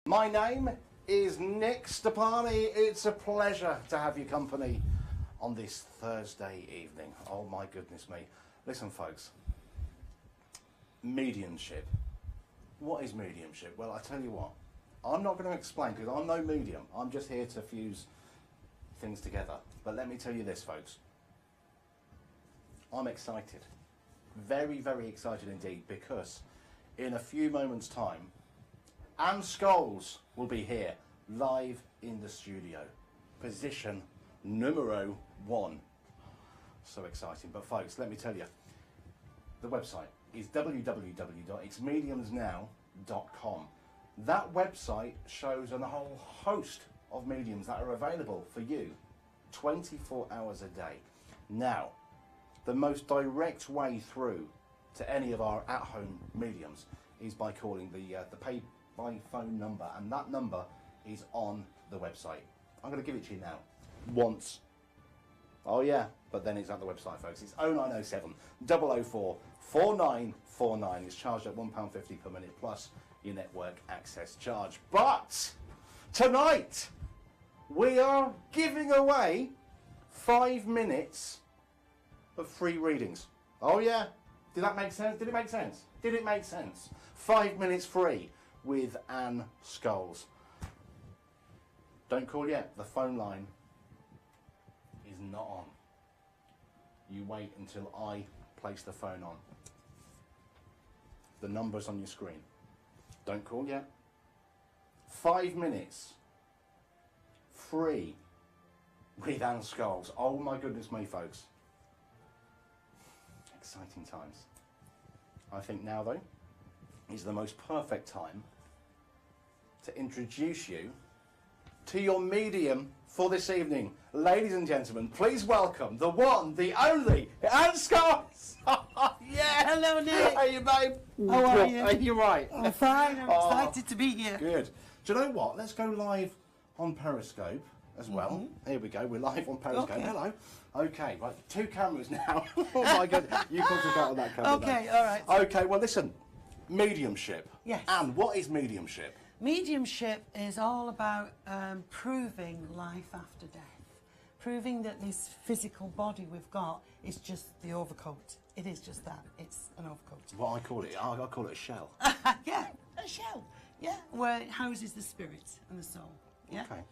My name is Nick Stepani. It's a pleasure to have your company on this Thursday evening. Oh my goodness me. Listen folks, mediumship. What is mediumship? Well, I tell you what, I'm not going to explain because I'm no medium. I'm just here to fuse things together. But let me tell you this folks, I'm excited. Very, very excited indeed, because in a few moments time, Scholes will be here, live in the studio. Position numero 1. So exciting. But folks, let me tell you, the website is www.itsmediumsnow.com. That website shows a whole host of mediums that are available for you 24 hours a day. Now, the most direct way through to any of our at-home mediums is by calling the pay by phone number, and that number is on the website. I'm going to give it to you now. Once. Oh yeah, but then it's at the website, folks. It's 0907 004 4949. It's charged at £1.50 per minute plus your network access charge. But tonight we are giving away 5 minutes of free readings. Oh yeah, did that make sense? Did it make sense? Did it make sense? 5 minutes free with Scholes. Don't call yet, the phone line is not on. You wait until I place the phone on. The number's on your screen. Don't call yet. 5 minutes free with Scholes. Oh my goodness me folks. Exciting times. I think now though is the most perfect time to introduce you to your medium for this evening. Ladies and gentlemen, please welcome the one, the only, Scholes. Yeah. Hello, Nick. How are you, babe? How are you? Are you right? I'm fine. I'm excited to be here. Good. Do you know what? Let's go live on Periscope as well. Here we go. We're live on Periscope. Okay. Hello. Okay, right. 2 cameras now. Oh my God. You concentrate on that camera. Okay, now. all right. Okay, well listen. Mediumship. Yes. And what is mediumship? Mediumship is all about proving life after death. Proving that this physical body we've got is just the overcoat. It is just that. It's an overcoat. What I call it a shell. Yeah, a shell. Yeah, where it houses the spirit and the soul. Yeah. Okay.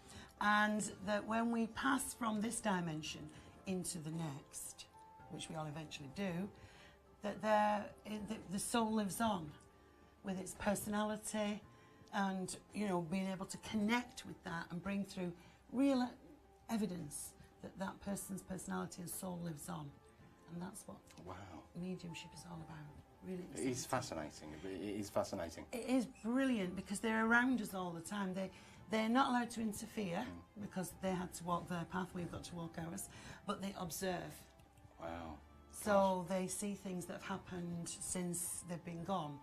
And that when we pass from this dimension into the next, which we all eventually do, that the soul lives on with its personality, and being able to connect with that and bring through real evidence that that person's personality and soul lives on, and that's what mediumship is all about. Really, it is fascinating. It is fascinating. It is brilliant because they're around us all the time. They're not allowed to interfere because they had to walk their path. We've got to walk ours, but they observe. Wow. So they see things that have happened since they've been gone.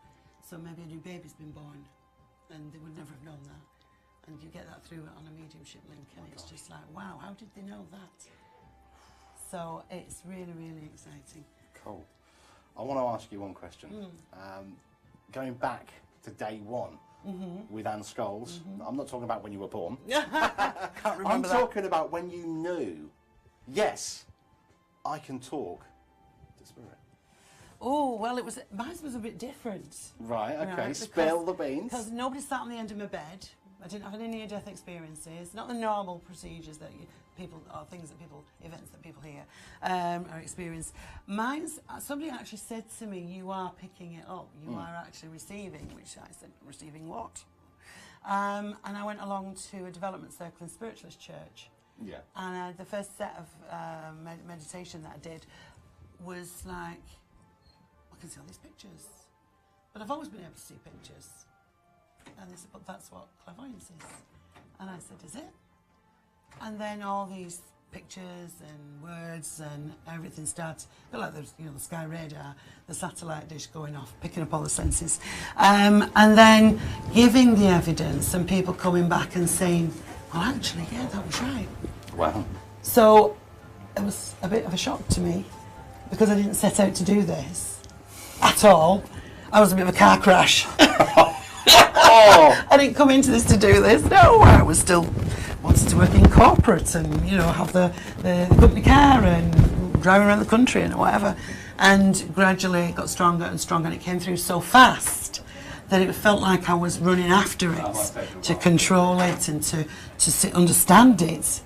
So maybe a new baby's been born, and they would never have known that. And you get that through on a mediumship link, and it's just like, wow, how did they know that? So it's really, really exciting. Cool. I want to ask you one question. Going back to day one with Scholes, I'm not talking about when you were born. Can't remember I'm that. talking about when you knew, yes, I can talk to spirit. Oh, well, mine was a bit different. Right, okay, Right, spill the beans. Because nobody sat on the end of my bed. I didn't have any near-death experiences, not the normal procedures that events that people hear or experience. Mine's, somebody actually said to me, you are picking it up, you are actually receiving, which I said, receiving what? And I went along to a development circle in Spiritualist Church. Yeah. And the first set of meditation that I did was like, I can see all these pictures. But I've always been able to see pictures. And they said, but that's what clairvoyance is. And I said, is it? And then all these pictures and words and everything started, a bit like the sky radar, the satellite dish going off, picking up all the senses. And then giving the evidence and people coming back and saying, well, actually, yeah, that was right. Wow. So it was a bit of a shock to me because I didn't set out to do this at all. I was a bit of a car crash. Oh. I didn't come into this to do this. No, I was still wanted to work in corporate and, you know, have the company car and driving around the country and whatever. And gradually it got stronger and stronger, and it came through so fast that it felt like I was running after it to control it and to understand it,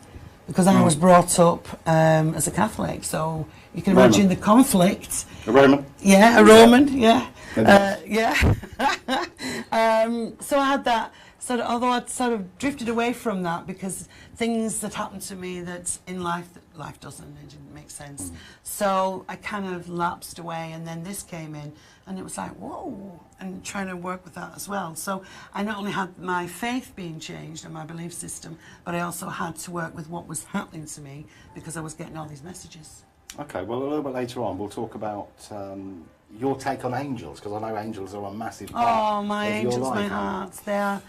because I was brought up as a Catholic, so you can imagine the conflict. A Roman? Yeah, a Roman, yeah. Yeah. So I had that sort of, although I'd sort of drifted away from that because things that happened to me that in life doesn't, it didn't make sense. So I kind of lapsed away, and then this came in, and it was like, whoa, and trying to work with that as well. So I not only had my faith being changed and my belief system, but I also had to work with what was happening to me because I was getting all these messages. Okay, well, a little bit later on, we'll talk about your take on angels, because I know angels are a massive part Oh, my of angels, your life. my hearts, they are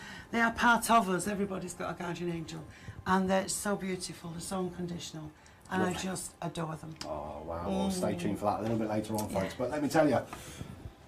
part of us. Everybody's got a guardian angel, and they're so beautiful, they're so unconditional, and I just adore them. Oh, wow. Well, stay tuned for that a little bit later on, folks. But let me tell you,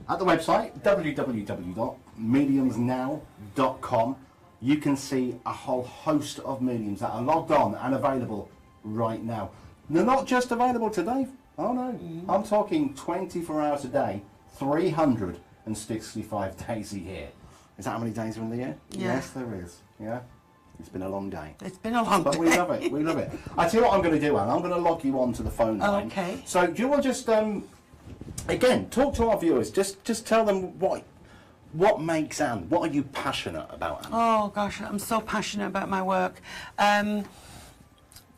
at the website, www.mediumsnow.com, you can see a whole host of mediums that are logged on and available right now. They're not just available today. Oh, no. I'm talking 24 hours a day, 365 days a year. Is that how many days are in the year? Yeah. Yes, there is. Yeah. It's been a long day. It's been a long But day. we love it. We love it. I tell you what I'm going to do, Anne. I'm going to log you on to the phone line. Okay. So do you want to just, again, talk to our viewers. Just tell them what makes Anne. What are you passionate about, Anne? Oh, gosh, I'm so passionate about my work.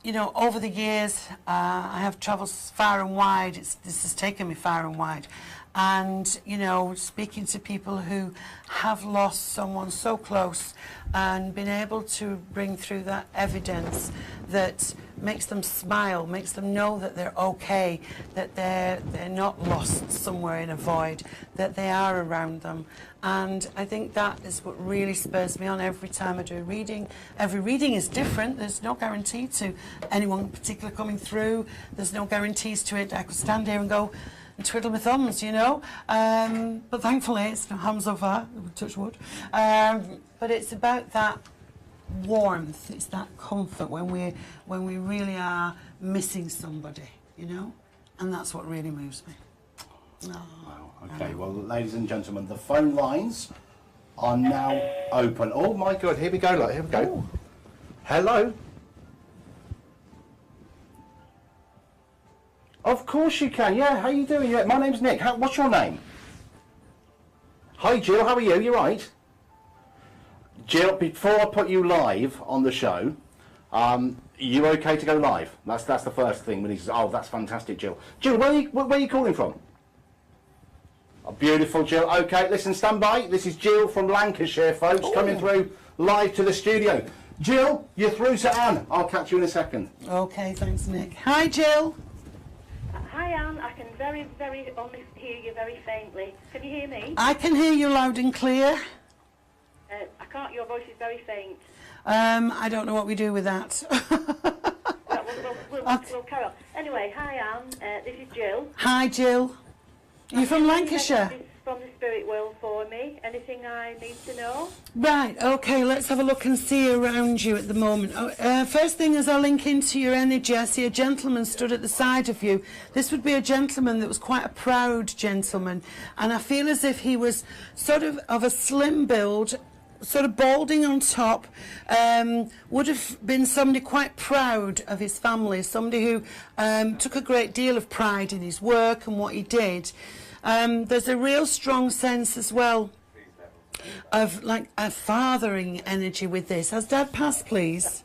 You know, over the years, I have travelled far and wide. This has taken me far and wide. And, you know, speaking to people who have lost someone so close and been able to bring through that evidence that makes them smile, makes them know that they're okay, that they're not lost somewhere in a void, that they are around them. And I think that is what really spurs me on every time I do a reading. Every reading is different. There's no guarantee to anyone in particular coming through. There's no guarantees to it. I could stand here and go and twiddle my thumbs, you know. But thankfully, it's no harm so far, touch wood. But it's about that warmth, it's that comfort when we really are missing somebody, you know. And that's what really moves me. Oh. Okay, well, ladies and gentlemen, the phone lines are now open. Oh my God, here we go, here we go. Ooh. Hello. Of course you can, yeah, how you doing? Yeah, my name's Nick, what's your name? Hi Jill, how are you? You right? Jill, before I put you live on the show, you okay to go live? That's the first thing when he says, oh, that's fantastic, Jill. Jill, where are you calling from? Oh, beautiful, Jill. Okay, listen, stand by. This is Jill from Lancashire, folks, coming through live to the studio. Jill, you're through to Anne. I'll catch you in a second. Okay, thanks, Nick. Hi, Jill. Hi, Anne. I can very, very only hear you very faintly. Can you hear me? I can hear you loud and clear. I can't. Your voice is very faint. I don't know what we do with that. We'll carry on. Anyway, hi, Anne. This is Jill. Hi, Jill. Are you from Lancashire? From the spirit world for me. Anything I need to know? Right, okay, let's have a look and see around you at the moment. First thing is I'll link into your energy. I see a gentleman stood at the side of you. This would be a gentleman that was quite a proud gentleman, and I feel as if he was sort of a slim build, sort of balding on top, would have been somebody quite proud of his family, somebody who took a great deal of pride in his work and what he did. There's a real strong sense as well of like a fathering energy with this. Has Dad passed, please?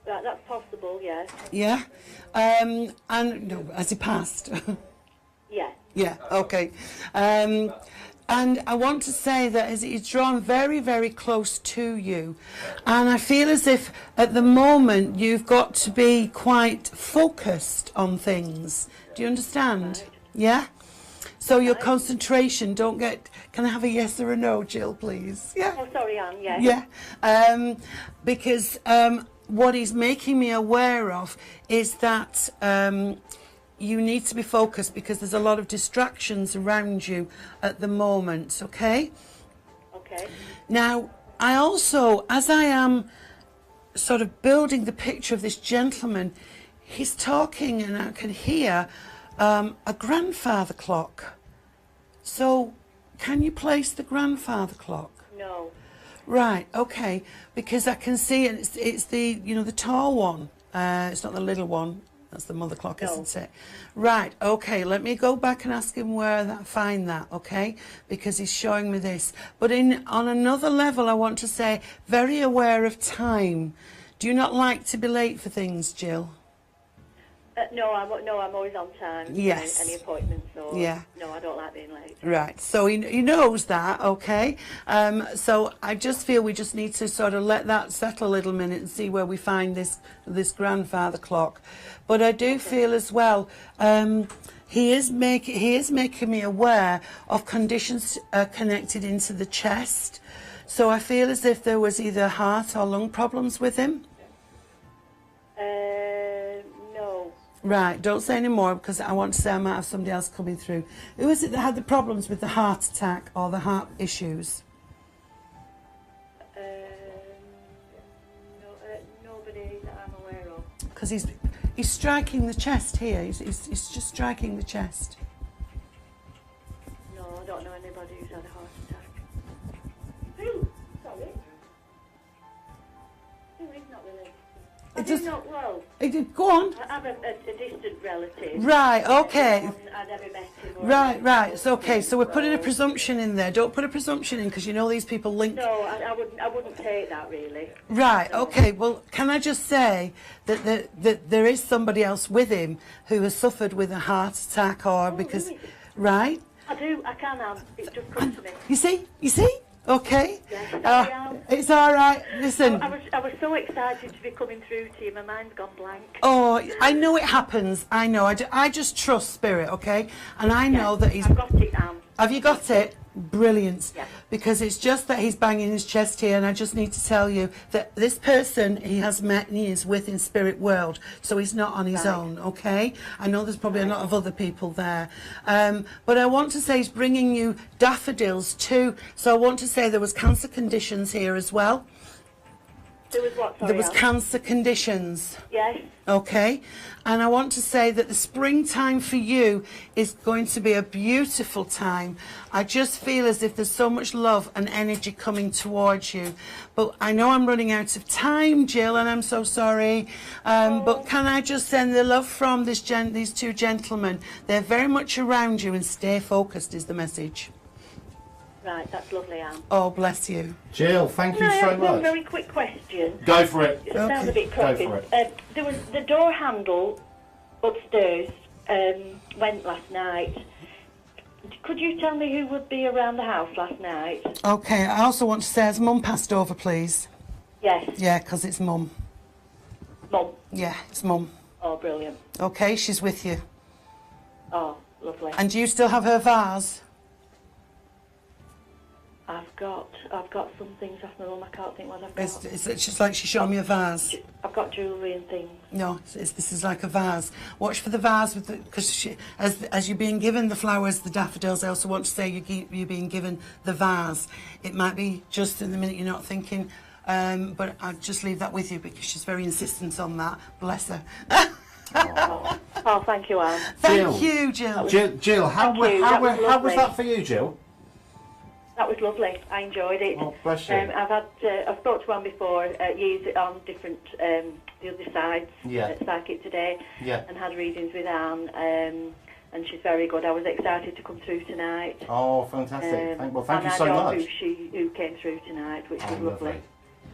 That's possible, yes. Yeah? And no, has he passed? Yeah. Yeah, okay. And I want to say that he's drawn very, very close to you. And I feel as if at the moment you've got to be quite focused on things. Do you understand? Right. Yeah? So your concentration, don't get... Can I have a yes or a no, Jill, please? Yeah? Oh, sorry, Anne, yes. Yeah. Because what he's making me aware of is that... you need to be focused because there's a lot of distractions around you at the moment, okay? Okay. Okay. Now, I also, as I am sort of building the picture of this gentleman, he's talking and I can hear a grandfather clock. So, can you place the grandfather clock? No. Right, okay, because I can see it's the, you know, the tall one. It's not the little one. That's the mother clock, No. isn't it? Right, okay, let me go back and ask him where that find that, okay? Because he's showing me this. But on another level, I want to say, very aware of time. Do you not like to be late for things, Jill? No, I'm always on time. Yes. Any appointments or... Yeah. No, I don't like being late. Right, so he knows that, okay? So I just feel we just need to sort of let that settle a little minute and see where we find this grandfather clock. But I do feel as well, he is making me aware of conditions connected into the chest. So I feel as if there was either heart or lung problems with him. No. Right, don't say any more because I want to say I might have somebody else coming through. Who is it that had the problems with the heart attack or the heart issues? Nobody that I'm aware of. Because he's striking the chest here. He's just striking the chest. No, I don't know anybody who's had a heart attack. Who? Sorry? Who is not related? I do not, well, Go on. I have a distant relative. Right, okay. I never met him. Or Right. So, okay, so we're putting a presumption in there. Don't put a presumption in because you know these people link. No, I wouldn't take that really. Right, okay. Well, can I just say that there is somebody else with him who has suffered with a heart attack or because... Really? Right? I do, I can have. It just comes to me. You see? Okay. Yes, It's all right. Listen. I was so excited to be coming through to you. My mind's gone blank. Oh, I know it happens. I know. I just trust Spirit, okay? And I know that he's... I've got it, Anne. Have you got it? Brilliant. Yeah. Because it's just that he's banging his chest here, and I just need to tell you that this person he has met and he is with in spirit world, so he's not on his own, okay? I know there's probably a lot of other people there. But I want to say he's bringing you daffodils too. So I want to say there was cancer conditions here as well. There was what, sorry, There was Anne? cancer conditions. Yes. Okay, and I want to say that the springtime for you is going to be a beautiful time. I just feel as if there's so much love and energy coming towards you. But I know I'm running out of time, Jill, and I'm so sorry. But can I just send the love from these two gentlemen? They're very much around you, and stay focused is the message. Right, that's lovely, Anne. Oh, bless you. Jill, thank you Can I so ask one much. very quick question? Go for it. It sounds a bit Go crooked. for it. There was the door handle upstairs went last night. Could you tell me who would be around the house last night? Okay, I also want to say, has Mum passed over, please? Yes. Yeah, because it's Mum. Mum. Yeah, it's Mum. Oh, brilliant. Okay, she's with you. Oh, lovely. And do you still have her vase? I've got some things off my room. I can't think what I've got. It's just like she showed me a vase. I've got jewellery and things. No, this is like a vase. Watch for the vase with because as you're being given the flowers, the daffodils. I also want to say you're being given the vase. It might be just in the minute you're not thinking, but I'll just leave that with you because she's very insistent on that. Bless her. Oh, thank you, Anne. Thank you, Jill. Jill, how was that for you, Jill? That was lovely. I enjoyed it. Oh, bless you. I've spoke to one before, used it on different the other sides, Psychic Today, and had readings with Anne, and she's very good. I was excited to come through tonight. Oh, fantastic! Thank you so I know much. who came through tonight, which was lovely.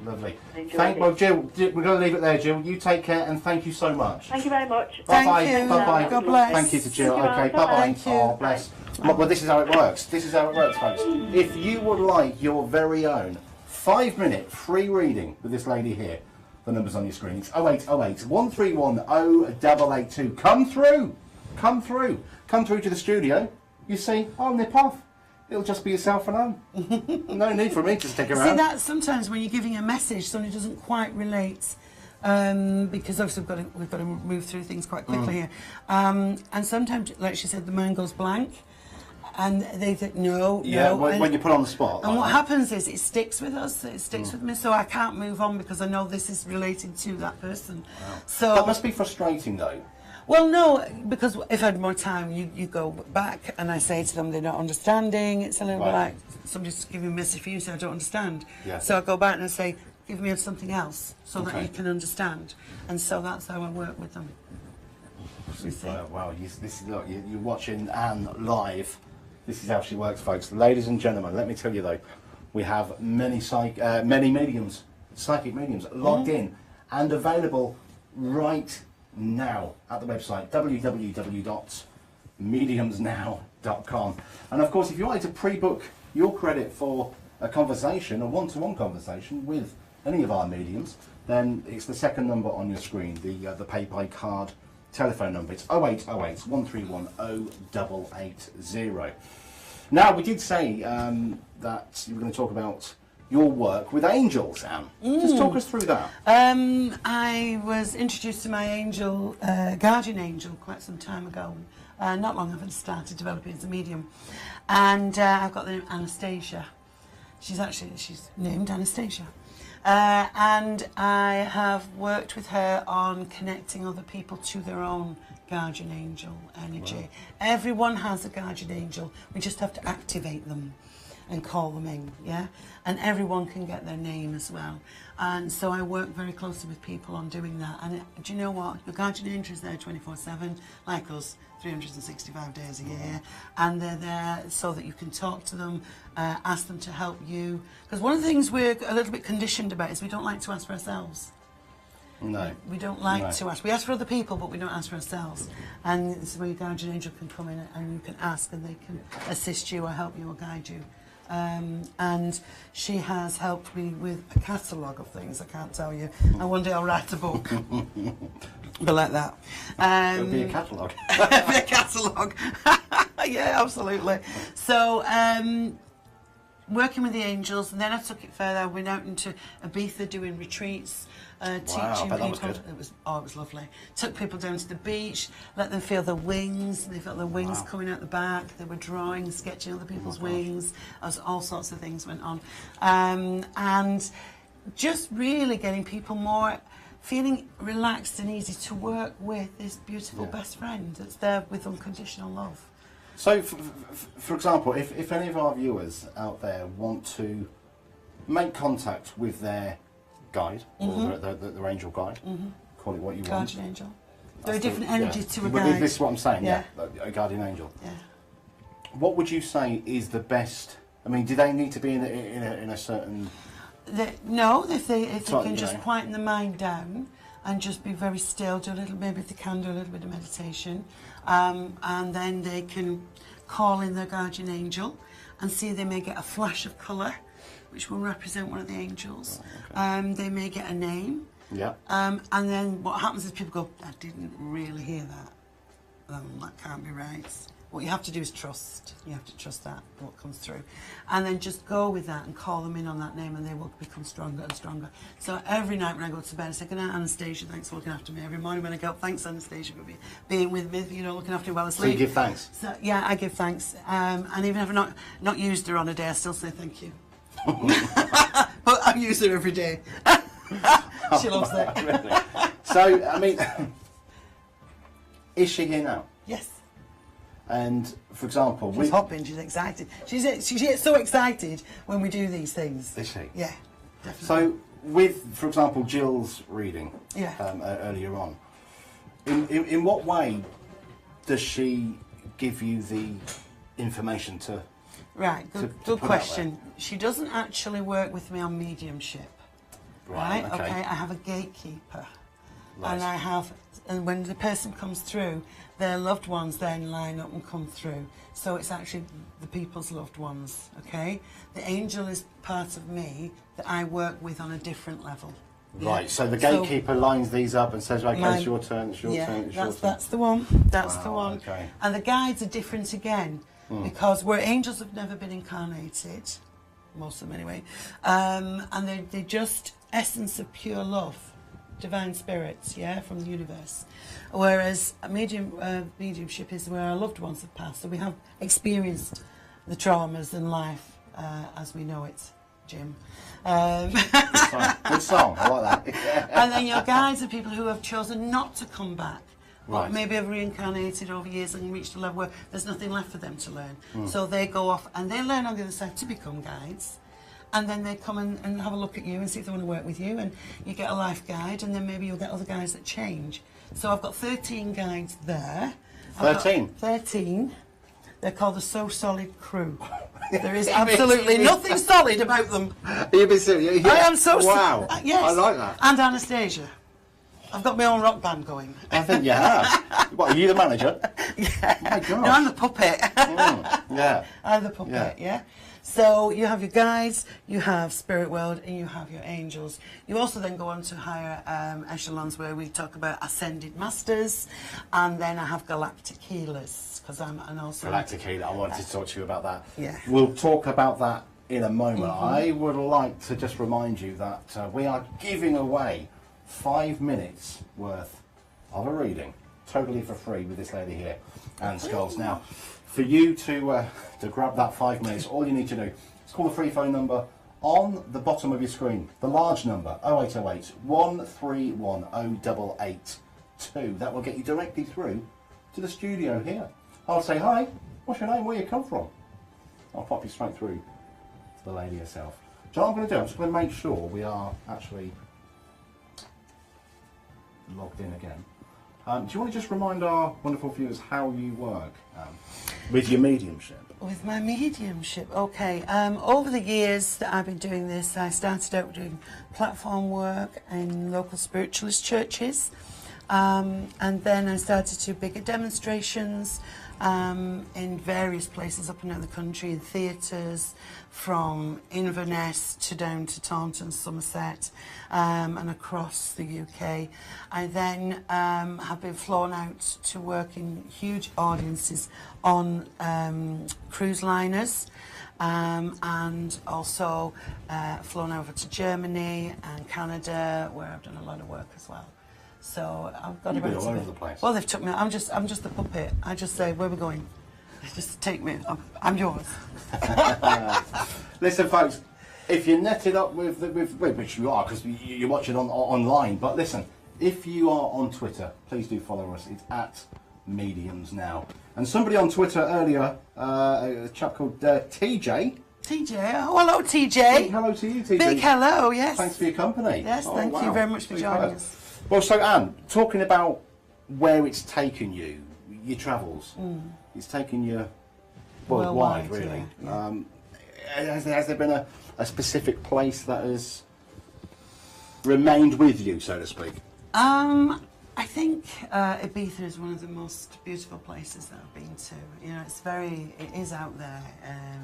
Lovely. Well, Jill, we're going to leave it there, Jill. You take care and thank you so much. Thank you very much. Bye-bye. Thank you. Bye-bye. God bless. Thank you to Jill. Thank you, Okay, Anne. bye-bye. Thank you. Oh, bless. Well, this is how it works. This is how it works, folks. If you would like your very own 5-minute free reading with this lady here, the number's on your screen. It's 0808 131 0882. Come through. Come through. Come through to the studio. You see, I'll nip off. It'll just be yourself and Anne. No need for me to stick around. See, that sometimes when you're giving a message, somebody doesn't quite relate. Because obviously we've got to move through things quite quickly here. And sometimes, like she said, the mind goes blank. And they think, no, yeah, no. when you put on the spot. And what happens is it sticks with us, it sticks with me, so I can't move on because I know this is related to that person. Wow. So That must be frustrating, though. well, no, because if I had more time, you go back and I say to them they're not understanding. It's a little bit like somebody's giving a message for you and say, I don't understand. Yeah. So I go back and I say, give me something else so that you can understand. And so that's how I work with them. Wow, look, you're watching Anne live. This is how she works, folks. Ladies and gentlemen, let me tell you, though, we have many psychic mediums logged in and available right now at the website www.mediumsnow.com. And of course, if you wanted to pre-book your credit for a conversation, a one-to-one conversation with any of our mediums, then it's the second number on your screen, the pay by card telephone number. It's 0808 131 0880. Now, we did say that you were going to talk about your work with angels, Anne. Just talk us through that. I was introduced to my angel, guardian angel, quite some time ago. Not long after I started developing as a medium. And I've got the name Anastasia. She's named Anastasia. And I have worked with her on connecting other people to their own guardian angel energy. Wow. Everyone has a guardian angel. We just have to activate them and call them in, yeah? And everyone can get their name as well. And so I work very closely with people on doing that. And do you know what? Your guardian angel is there 24/7, like us, 365 days a year. And they're there so that you can talk to them, ask them to help you. Because one of the things we're a little bit conditioned about is we don't like to ask for ourselves. No. We don't like to ask. We ask for other people, but we don't ask for ourselves. And this is where your guardian angel can come in and you can ask and they can assist you or help you or guide you. And she has helped me with a catalogue of things, I can't tell you. And one day I'll write a book. But like that. It'll be a catalogue. Be a catalogue. Yeah, absolutely. So, working with the angels, and then I took it further. I went out into Ibiza doing retreats, teaching people. Was good. It was lovely. Took people down to the beach, let them feel their wings. They felt their wings coming out the back. They were drawing, sketching other people's wings. All sorts of things went on, and just really getting people more feeling relaxed and easy to work with this beautiful best friend that's there with unconditional love. So, for example, if any of our viewers out there want to make contact with their guide, or their angel guide, call it what you want. Guardian angel. There are different energies to a guide. This is what I'm saying, a guardian angel. Yeah. What would you say is the best? I mean, do they need to be in a certain... No, if they can just quieten the mind down and just be very still, maybe if they can do a little bit of meditation, and then they can call in their guardian angel and see they may get a flash of colour, which will represent one of the angels. They may get a name. Yeah. And then what happens is people go, I didn't really hear that. That can't be right. What you have to do is trust. You have to trust that, what comes through. And then just go with that and call them in on that name and they will become stronger and stronger. So every night when I go to bed, I say, good night, Anastasia, thanks for looking after me. Every morning when I get up, thanks, Anastasia, for being with me, looking after me while I sleep. So you give thanks? So, yeah, I give thanks. And even if I've not used her on a day, I still say thank you. But I use her every day. She loves it. Really? So, I mean, is she here now? Yes. And, for example... She's hopping, she's excited. She gets so excited when we do these things. Is she? Yeah, definitely. So, with, for example, Jill's reading earlier on, in what way does she give you the information to... Right, good question. She doesn't actually work with me on mediumship. Right, okay. I have a gatekeeper. Right. And when the person comes through, their loved ones then line up and come through. So it's actually the people's loved ones, okay? The angel is part of me that I work with on a different level. Right, yeah? So the gatekeeper lines these up and says, okay, it's your turn, it's your turn, it's your turn. That's the one, that's the one. Okay. And the guides are different again, because where angels have never been incarnated, most of them anyway, and they're just essence of pure love. Divine spirits, from the universe. Whereas mediumship is where our loved ones have passed, so we have experienced the traumas in life as we know it, Jim. Good song, I like that. And then your guides are people who have chosen not to come back. Or Right. maybe have reincarnated over years and reached a level where there's nothing left for them to learn. So they go off and they learn on the other side to become guides. And then they come and have a look at you and see if they want to work with you. And you get a life guide, and then maybe you'll get other guides that change. So I've got 13 guides there. 13? 13. They're called the So Solid Crew. There is absolutely nothing solid about them. You've been serious? I am so Wow. Yes. I like that. And Anastasia. I've got my own rock band going. I think you have. What, are you the manager? Yeah. My gosh. No, I'm the puppet. Yeah. I'm the puppet, yeah. So you have your guides, you have spirit world, and you have your angels. You also then go on to higher echelons where we talk about ascended masters, and then I have galactic healers because I'm an also Galactic Healer, I wanted to talk to you about that. Yeah. We'll talk about that in a moment. I would like to just remind you that we are giving away 5 minutes worth of a reading, totally for free, with this lady here, Anne Scholes. Now, for you to grab that 5 minutes, all you need to do is call the free phone number on the bottom of your screen, the large number, 0808 131 0882. That will get you directly through to the studio here. I'll say, hi, what's your name, where you come from? I'll pop you straight through to the lady herself. So what I'm going to do, I'm just going to make sure we are actually logged in again. Do you want to just remind our wonderful viewers how you work with your mediumship? With my mediumship, okay. Over the years that I've been doing this, I started out doing platform work in local spiritualist churches, and then I started to do bigger demonstrations in various places up and down the country, in theatres, from Inverness to down to Taunton, Somerset, and across the UK. I then have been flown out to work in huge audiences on cruise liners, and also flown over to Germany and Canada, where I've done a lot of work as well. So I've got You've been about all over the place. Well, they've took me. I'm just the puppet. I just say, where are we going? Just take me. I'm yours. Listen, folks, if you're netted up with which you are, because you're watching online, but listen, if you are on Twitter, please do follow us. It's at Mediums Now. And somebody on Twitter earlier, a chap called TJ. TJ, oh hello TJ. Big hello to you, TJ. Big hello, yes. Thanks for your company. Yes, thank you very much for joining us. Well, so Anne, talking about where it's taken you, your travels, it's taken you worldwide, really. Yeah. Has there been a specific place that has remained with you, so to speak? I think Ibiza is one of the most beautiful places that I've been to. You know, it is out there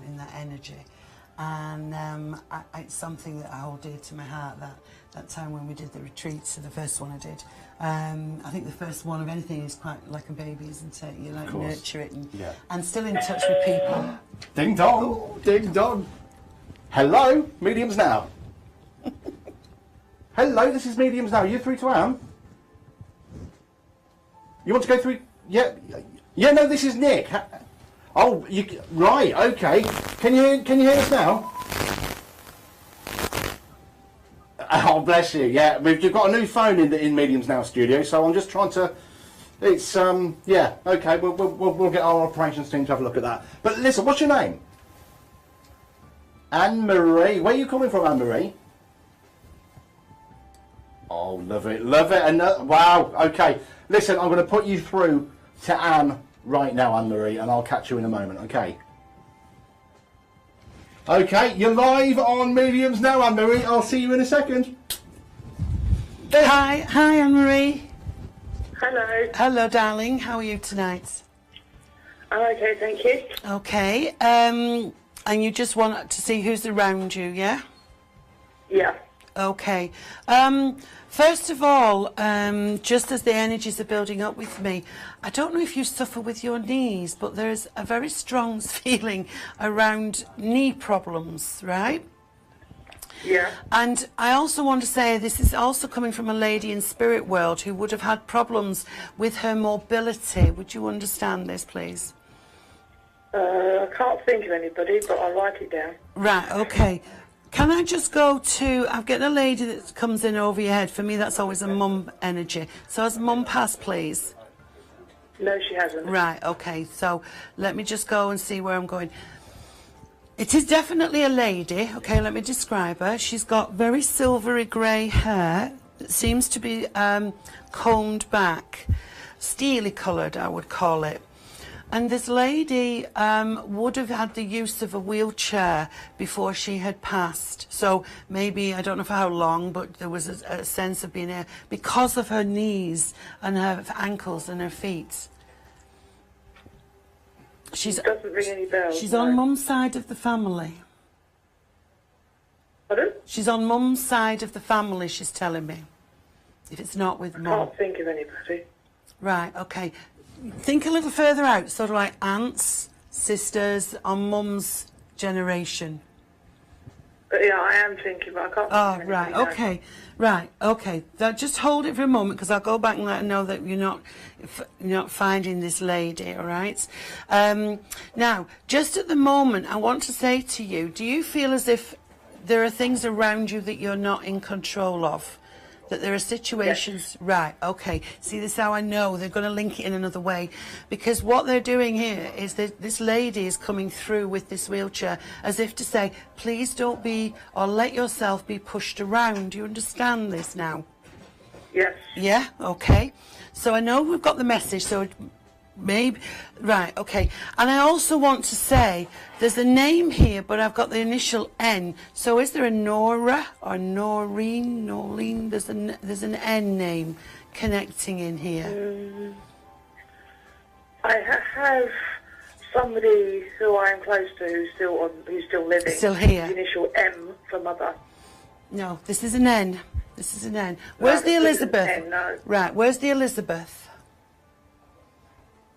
in that energy. And it's something that I hold dear to my heart, that time when we did the retreats, the first one I did. I think the first one of anything is quite like a baby, isn't it? You like nurture it and still in touch with people. Ding dong, ding dong. Hello, Mediums Now. Hello, this is Mediums Now. You're through to Anne. You want to go through? Yeah, no, this is Nick. Oh, right, okay. Can you hear us now? Oh, bless you. Yeah, we've got a new phone in Mediums Now studio, so I'm just trying to. It's yeah, okay. We'll get our operations team to have a look at that. But listen, what's your name? Anne Marie. Where are you coming from, Anne Marie? Oh, love it, love it. And wow, okay. Listen, I'm going to put you through to Anne right now, Anne Marie, and I'll catch you in a moment. Okay. Okay, you're live on Mediums Now, Anne Marie. I'll see you in a second. Hi, Anne Marie. Hello. Hello, darling. How are you tonight? I'm okay, thank you. Okay. And you just want to see who's around you, yeah? Yeah. Okay. First of all, just as the energies are building up with me, I don't know if you suffer with your knees, but there's a very strong feeling around knee problems, right? Yeah. And I also want to say this is also coming from a lady in spirit world who would have had problems with her mobility. Would you understand this, please? I can't think of anybody, but I'll write it down. Right, okay. Can I just go to... I've got a lady that comes in over your head. For me, that's always a mum energy. So has mum passed, please? No, she hasn't. Right, okay. So let me just go and see where I'm going. It is definitely a lady. Okay, let me describe her. She's got very silvery grey hair that seems to be combed back. Steely coloured, I would call it. And this lady would have had the use of a wheelchair before she had passed. So maybe, I don't know for how long, but there was a sense of being there because of her knees and her ankles and her feet. It doesn't ring any bells. She's no. on mum's side of the family. Pardon? She's on mum's side of the family, she's telling me. If it's not with mum. I can't think of anybody. Right, okay. Think a little further out, sort of like aunts, sisters, on mum's generation. Yeah, I am thinking, but I can't Oh, think of right, anybody, no. okay. Right, okay. Just hold it for a moment, because I'll go back and let her know that you're not finding this lady, all right? Now, just at the moment, I want to say to you, do you feel as if there are things around you that you're not in control of? That there are situations... Yes. Right, okay. See, this is how I know they're going to link it in another way. Because what they're doing here is that this lady is coming through with this wheelchair as if to say, please don't be, or let yourself be pushed around. Do you understand this now? Yes. Yeah, okay. So I know we've got the message, so maybe... Right, okay. And I also want to say, there's a name here, but I've got the initial N. So is there a Nora or Noreen? There's an N name connecting in here. I have somebody who I am close to who's still living. Still here. The initial M for mother. No, this is an N. This is an N. Where's the this isn't Elizabeth? N, no. Right, where's the Elizabeth?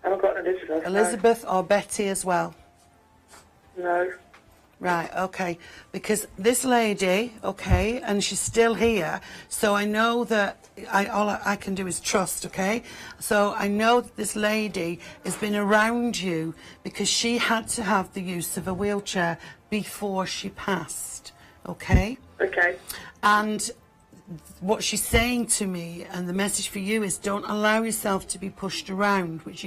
I haven't got an Elizabeth. Elizabeth or Betty as well? No. Right, okay. Because this lady, okay, and she's still here, so I know that all I can do is trust, okay? So I know that this lady has been around you because she had to have the use of a wheelchair before she passed, okay? Okay. And what she's saying to me, and the message for you, is don't allow yourself to be pushed around, which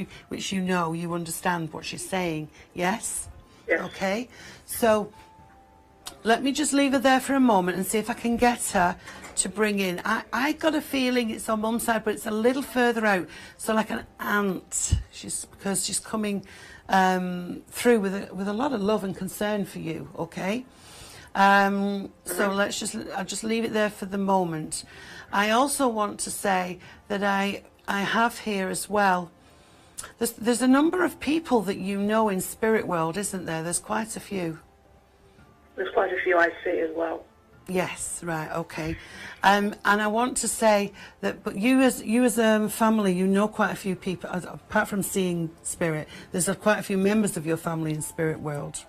you know, you understand what she's saying, yes? Yes. Okay, so let me just leave her there for a moment and see if I can get her to bring in. I got a feeling it's on mum's side, but it's a little further out, so like an aunt. Because she's coming through with a lot of love and concern for you. Okay. So I'll just leave it there for the moment. I also want to say that I have here as well, there's a number of people that you know in spirit world, isn't there? There's quite a few. There's quite a few I see as well. Yes, right, okay. And I want to say that, but you as family, you know quite a few people, apart from seeing spirit, there's quite a few members of your family in spirit world.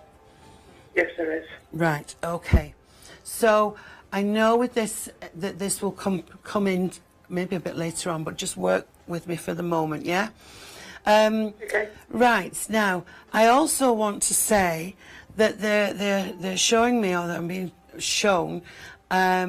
Yes, there is. Right, okay. So I know with this that this will come in maybe a bit later on, but just work with me for the moment, yeah? Okay. Right, now I also want to say that they're showing me, or that I'm being shown, I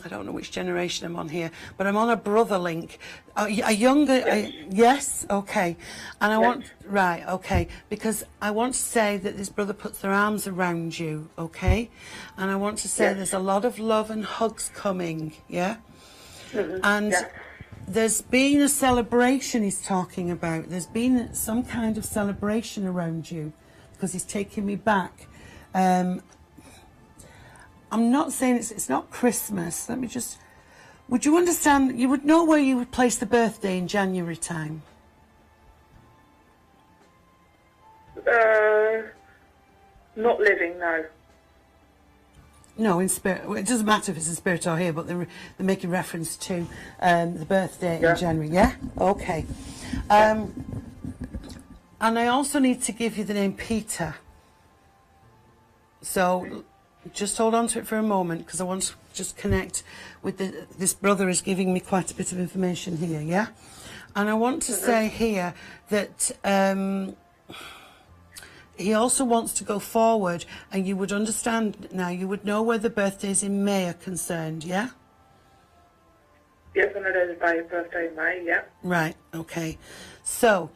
don't know which generation I'm on here, but I'm on a brother link. A younger... yes? Okay. And I want... Right, okay. Because I want to say that this brother puts their arms around you, okay? And I want to say there's a lot of love and hugs coming, yeah? And there's been a celebration he's talking about. There's been some kind of celebration around you, because he's taking me back. I'm not saying it's not Christmas. Let me just... Would you understand? You would know where you would place the birthday in January time. Not living, no. No, in spirit. Well, it doesn't matter if it's in spirit or here, but they're making reference to the birthday in January. Yeah? Okay. And I also need to give you the name Peter. So... just hold on to it for a moment, because I want to just connect with this brother is giving me quite a bit of information here, yeah? And I want to say here that he also wants to go forward, and you would understand now, you would know where the birthdays in May are concerned, yeah? Yes, I know there's a birthday in May, yeah. Right, okay. So,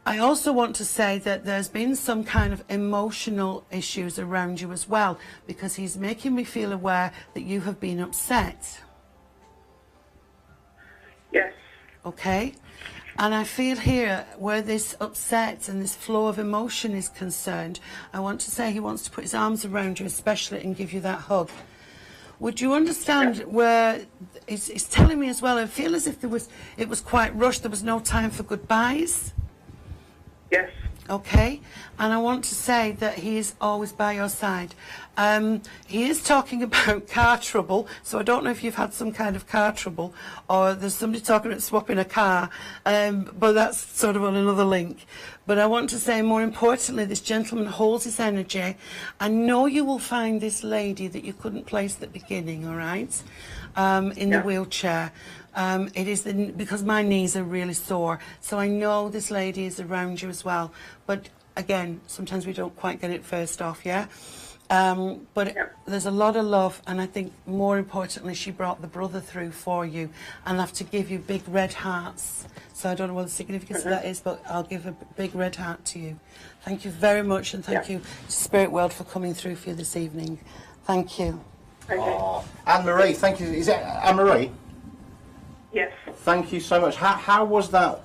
I also want to say that there's been some kind of emotional issues around you as well, because he's making me feel aware that you have been upset. Yes. Okay? And I feel here where this upset and this flow of emotion is concerned, I want to say he wants to put his arms around you especially and give you that hug. Would you understand where it's telling me as well, I feel as if it was quite rushed, there was no time for goodbyes? Yes. Okay, and I want to say that he is always by your side. He is talking about car trouble, so I don't know if you've had some kind of car trouble or there's somebody talking about swapping a car, but that's sort of on another link. But I want to say, more importantly, this gentleman holds his energy. I know you will find this lady that you couldn't place at the beginning, all right, in the wheelchair. It is because my knees are really sore, so I know this lady is around you as well. But again, sometimes we don't quite get it first off, yeah? But there's a lot of love, and I think more importantly, she brought the brother through for you, and I have to give you big red hearts. So I don't know what the significance of that is, but I'll give a big red heart to you. Thank you very much, and thank you to Spirit World for coming through for you this evening. Thank you. Oh, Anne-Marie, thank you. Is it Anne-Marie? Yes. Thank you so much. How was that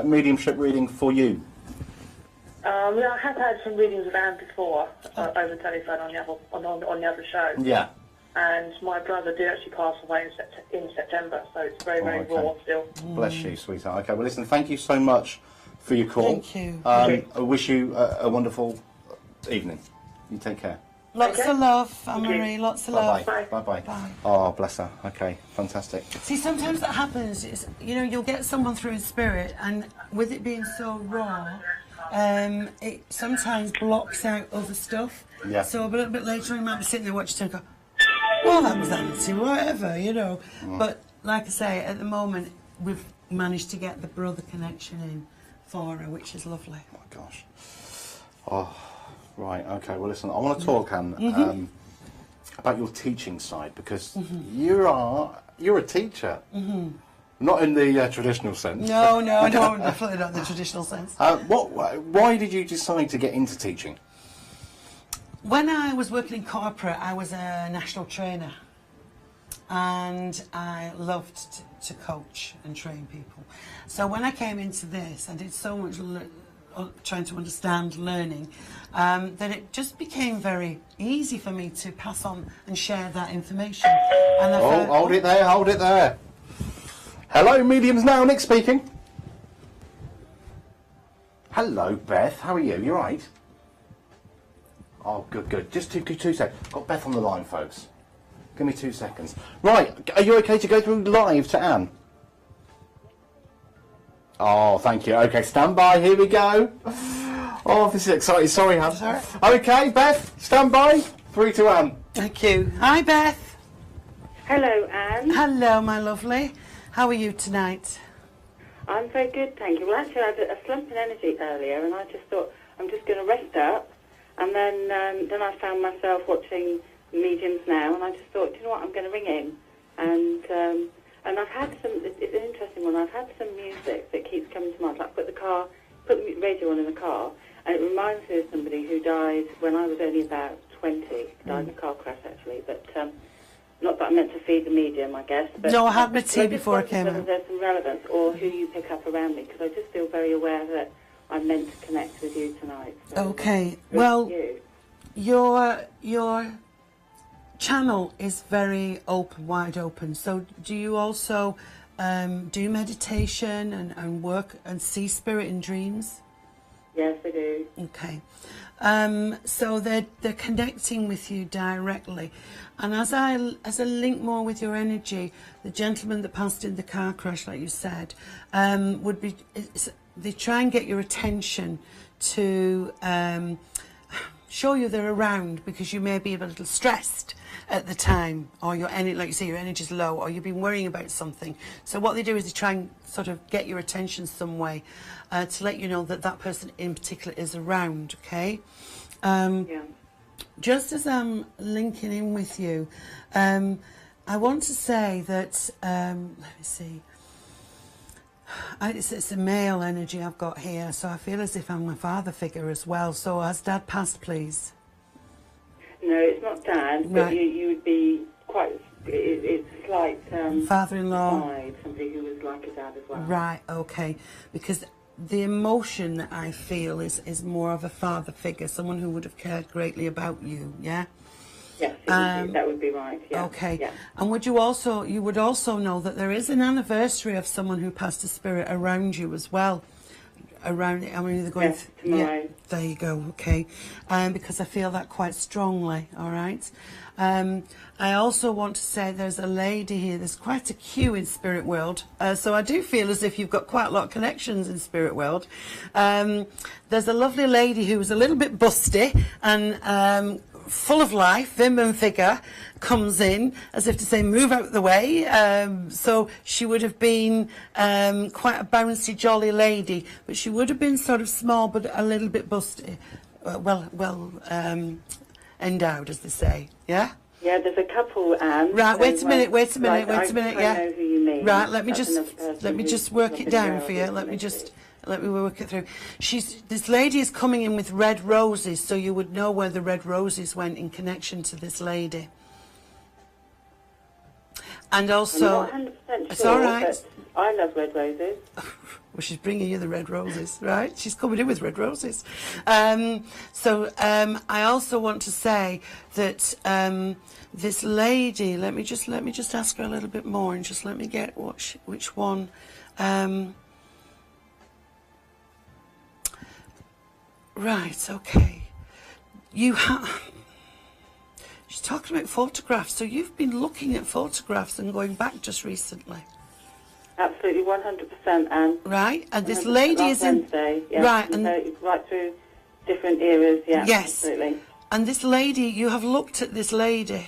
mediumship reading for you? I have had some readings of Anne before over telephone on the other show. Yeah. And my brother did actually pass away in September, so it's very raw still. Bless you, sweetheart. Okay, well, listen, thank you so much for your call. Thank you. I wish you a wonderful evening. You take care. Lots of love, Anne-Marie, lots of love. Bye-bye. Bye-bye. Bye. Oh, bless her. Okay, fantastic. See, sometimes that happens, you know, you'll get someone through in spirit, and with it being so raw, it sometimes blocks out other stuff. Yeah. So a little bit later on, you might be sitting there watching and go, well, that was empty, whatever, you know. But like I say, at the moment, we've managed to get the brother connection in for her, which is lovely. Oh, my gosh. Oh, right, okay. Well, listen, I want to talk, Anne, about your teaching side, because you're a teacher. Not in the traditional sense. No, definitely not in the traditional sense. Why did you decide to get into teaching? When I was working in corporate, I was a national trainer, and I loved to coach and train people. So when I came into this, I did so much trying to understand learning, that it just became very easy for me to pass on and share that information. And hold it there. Hello, Mediums Now, Nick speaking. Hello, Beth. How are you? You right? Oh, good. Just two seconds. Got Beth on the line, folks. Give me 2 seconds. Right, are you okay to go through live to Anne? Oh, thank you. Okay, stand by. Here we go. Oh, this is exciting. Sorry, Anne. Sorry. Okay, Beth, stand by. 3 to Anne. Thank you. Hi, Beth. Hello, Anne. Hello, my lovely. How are you tonight? I'm very good, thank you. Well, actually, I had a slump in energy earlier, and I just thought I'm just going to rest up. And then I found myself watching Mediums Now, and I just thought, you know what, I'm going to ring in. And I've had some. It's an interesting one. I've had some music that keeps coming to mind. Like put the radio on in the car, and it reminds me of somebody who died when I was only about 20. Died in a car crash, actually, but. Not that I meant to feed the medium, I guess. But no, I had my tea before I came out. There's some relevance, or who you pick up around me, because I just feel very aware that I'm meant to connect with you tonight. So okay, well, your channel is very open, wide open. So do you also do meditation and work and see spirit in dreams? Yes, I do. Okay. So they're connecting with you directly, and as I link more with your energy, the gentleman that passed in the car crash, like you said, would be they try and get your attention to show you they're around, because you may be a little stressed at the time, or like you say, your energy's low, or you've been worrying about something. So what they do is they try and sort of get your attention some way to let you know that that person in particular is around, okay? Just as I'm linking in with you, I want to say that, let me see, it's a male energy I've got here, so I feel as if I'm a father figure as well. So has Dad passed, please? No, it's not Dad, but right. you would be quite, it's like... father-in-law? Somebody who was like a dad as well. Right, okay. Because the emotion that I feel is more of a father figure, someone who would have cared greatly about you, yeah? Yes, that would be right, yeah. Okay. Yeah. And you would also know that there is an anniversary of someone who passed a spirit around you as well. Around it, I mean, they're going. Yes, tomorrow. Yeah, there you go. Okay, because I feel that quite strongly. All right. I also want to say there's a lady here. There's quite a queue in spirit world, so I do feel as if you've got quite a lot of connections in spirit world. There's a lovely lady who was a little bit busty and full of life, vim and vigour, comes in as if to say, move out the way. So she would have been quite a bouncy, jolly lady, but she would have been sort of small but a little bit busty, well endowed, as they say. Yeah. Yeah, there's a couple, Anne. Right, wait a minute, right, yeah. I know who you mean. Right, let me just work it down for you. Let me work it through. This lady is coming in with red roses, so you would know where the red roses went in connection to this lady. And also, I'm not 100% sure, it's all right. I love red roses. Well, she's bringing you the red roses, right? She's coming in with red roses. I also want to say that this lady. Let me just ask her a little bit more, and just let me get which one. Right, okay. She's talking about photographs, so you've been looking at photographs and going back just recently. Absolutely, 100%, Anne. Right, and this lady is in... Wednesday, yeah. Right, and right through different eras, yeah, yes. Absolutely. And this lady, you have looked at this lady.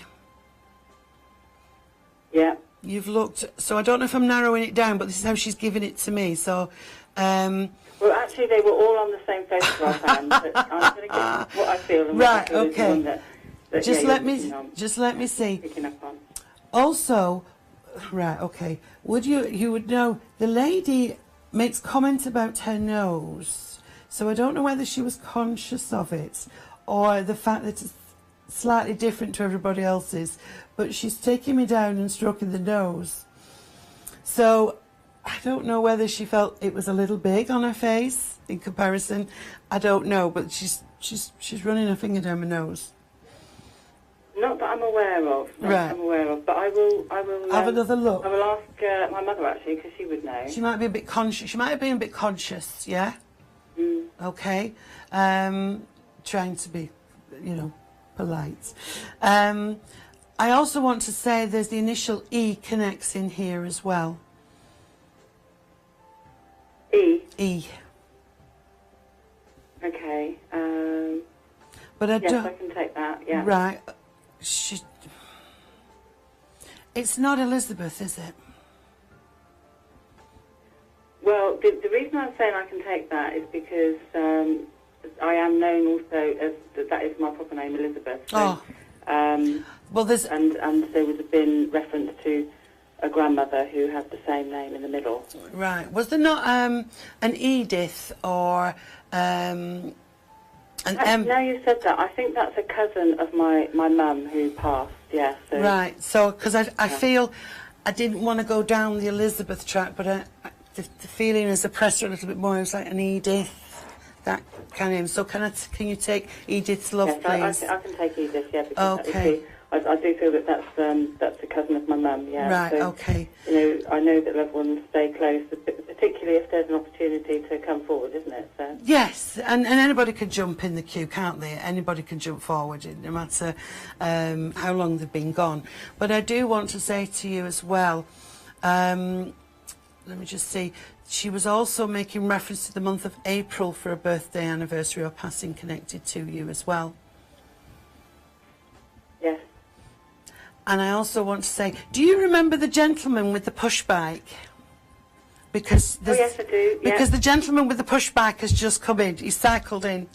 Yeah. You've looked, so I don't know if I'm narrowing it down, but this is how she's giving it to me, so... Well, actually, they were all on the same photograph, Anne, but I'm going to get what I feel and right, what I feel okay. is the one that Just let me see. Picking up on. Also, right, okay. You would know the lady makes comments about her nose, so I don't know whether she was conscious of it or the fact that it's slightly different to everybody else's, but she's taking me down and stroking the nose. So I don't know whether she felt it was a little big on her face in comparison. I don't know, but she's running her finger down my nose. Not that I'm aware of. But I will have another look. I will ask my mother actually, because she would know. She might be a bit conscious. She might have been a bit conscious. Yeah. Mm. Okay. Trying to be, polite. I also want to say there's the initial E connects in here as well. E. Okay. But I yes, don't. I can take that. Yeah. Right. It's not Elizabeth, is it? Well, the reason I'm saying I can take that is because I am known also as that is my proper name, Elizabeth. So, well, there's and there would have been reference to a grandmother who had the same name in the middle. Right. Was there not an Edith or an M? Now you said that, I think that's a cousin of my mum who passed. Yeah. So. Right. So, because I feel I didn't want to go down the Elizabeth track, but the feeling as I pressed her a little bit more, it was like an Edith, that kind of name. So can you take Edith's love, yes, please? I can take Edith. Yeah. Because okay. I do feel that that's a cousin of my mum, yeah. Right, so, okay. I know that loved ones stay close, particularly if there's an opportunity to come forward, isn't it? So. Yes, and anybody can jump in the queue, can't they? Anybody can jump forward, no matter how long they've been gone. But I do want to say to you as well, let me just see, she was also making reference to the month of April for a birthday, anniversary or passing connected to you as well. Yes. And I also want to say, do you remember the gentleman with the push bike? Because yes, I do. Yeah. Because the gentleman with the push bike has just come in. He cycled in.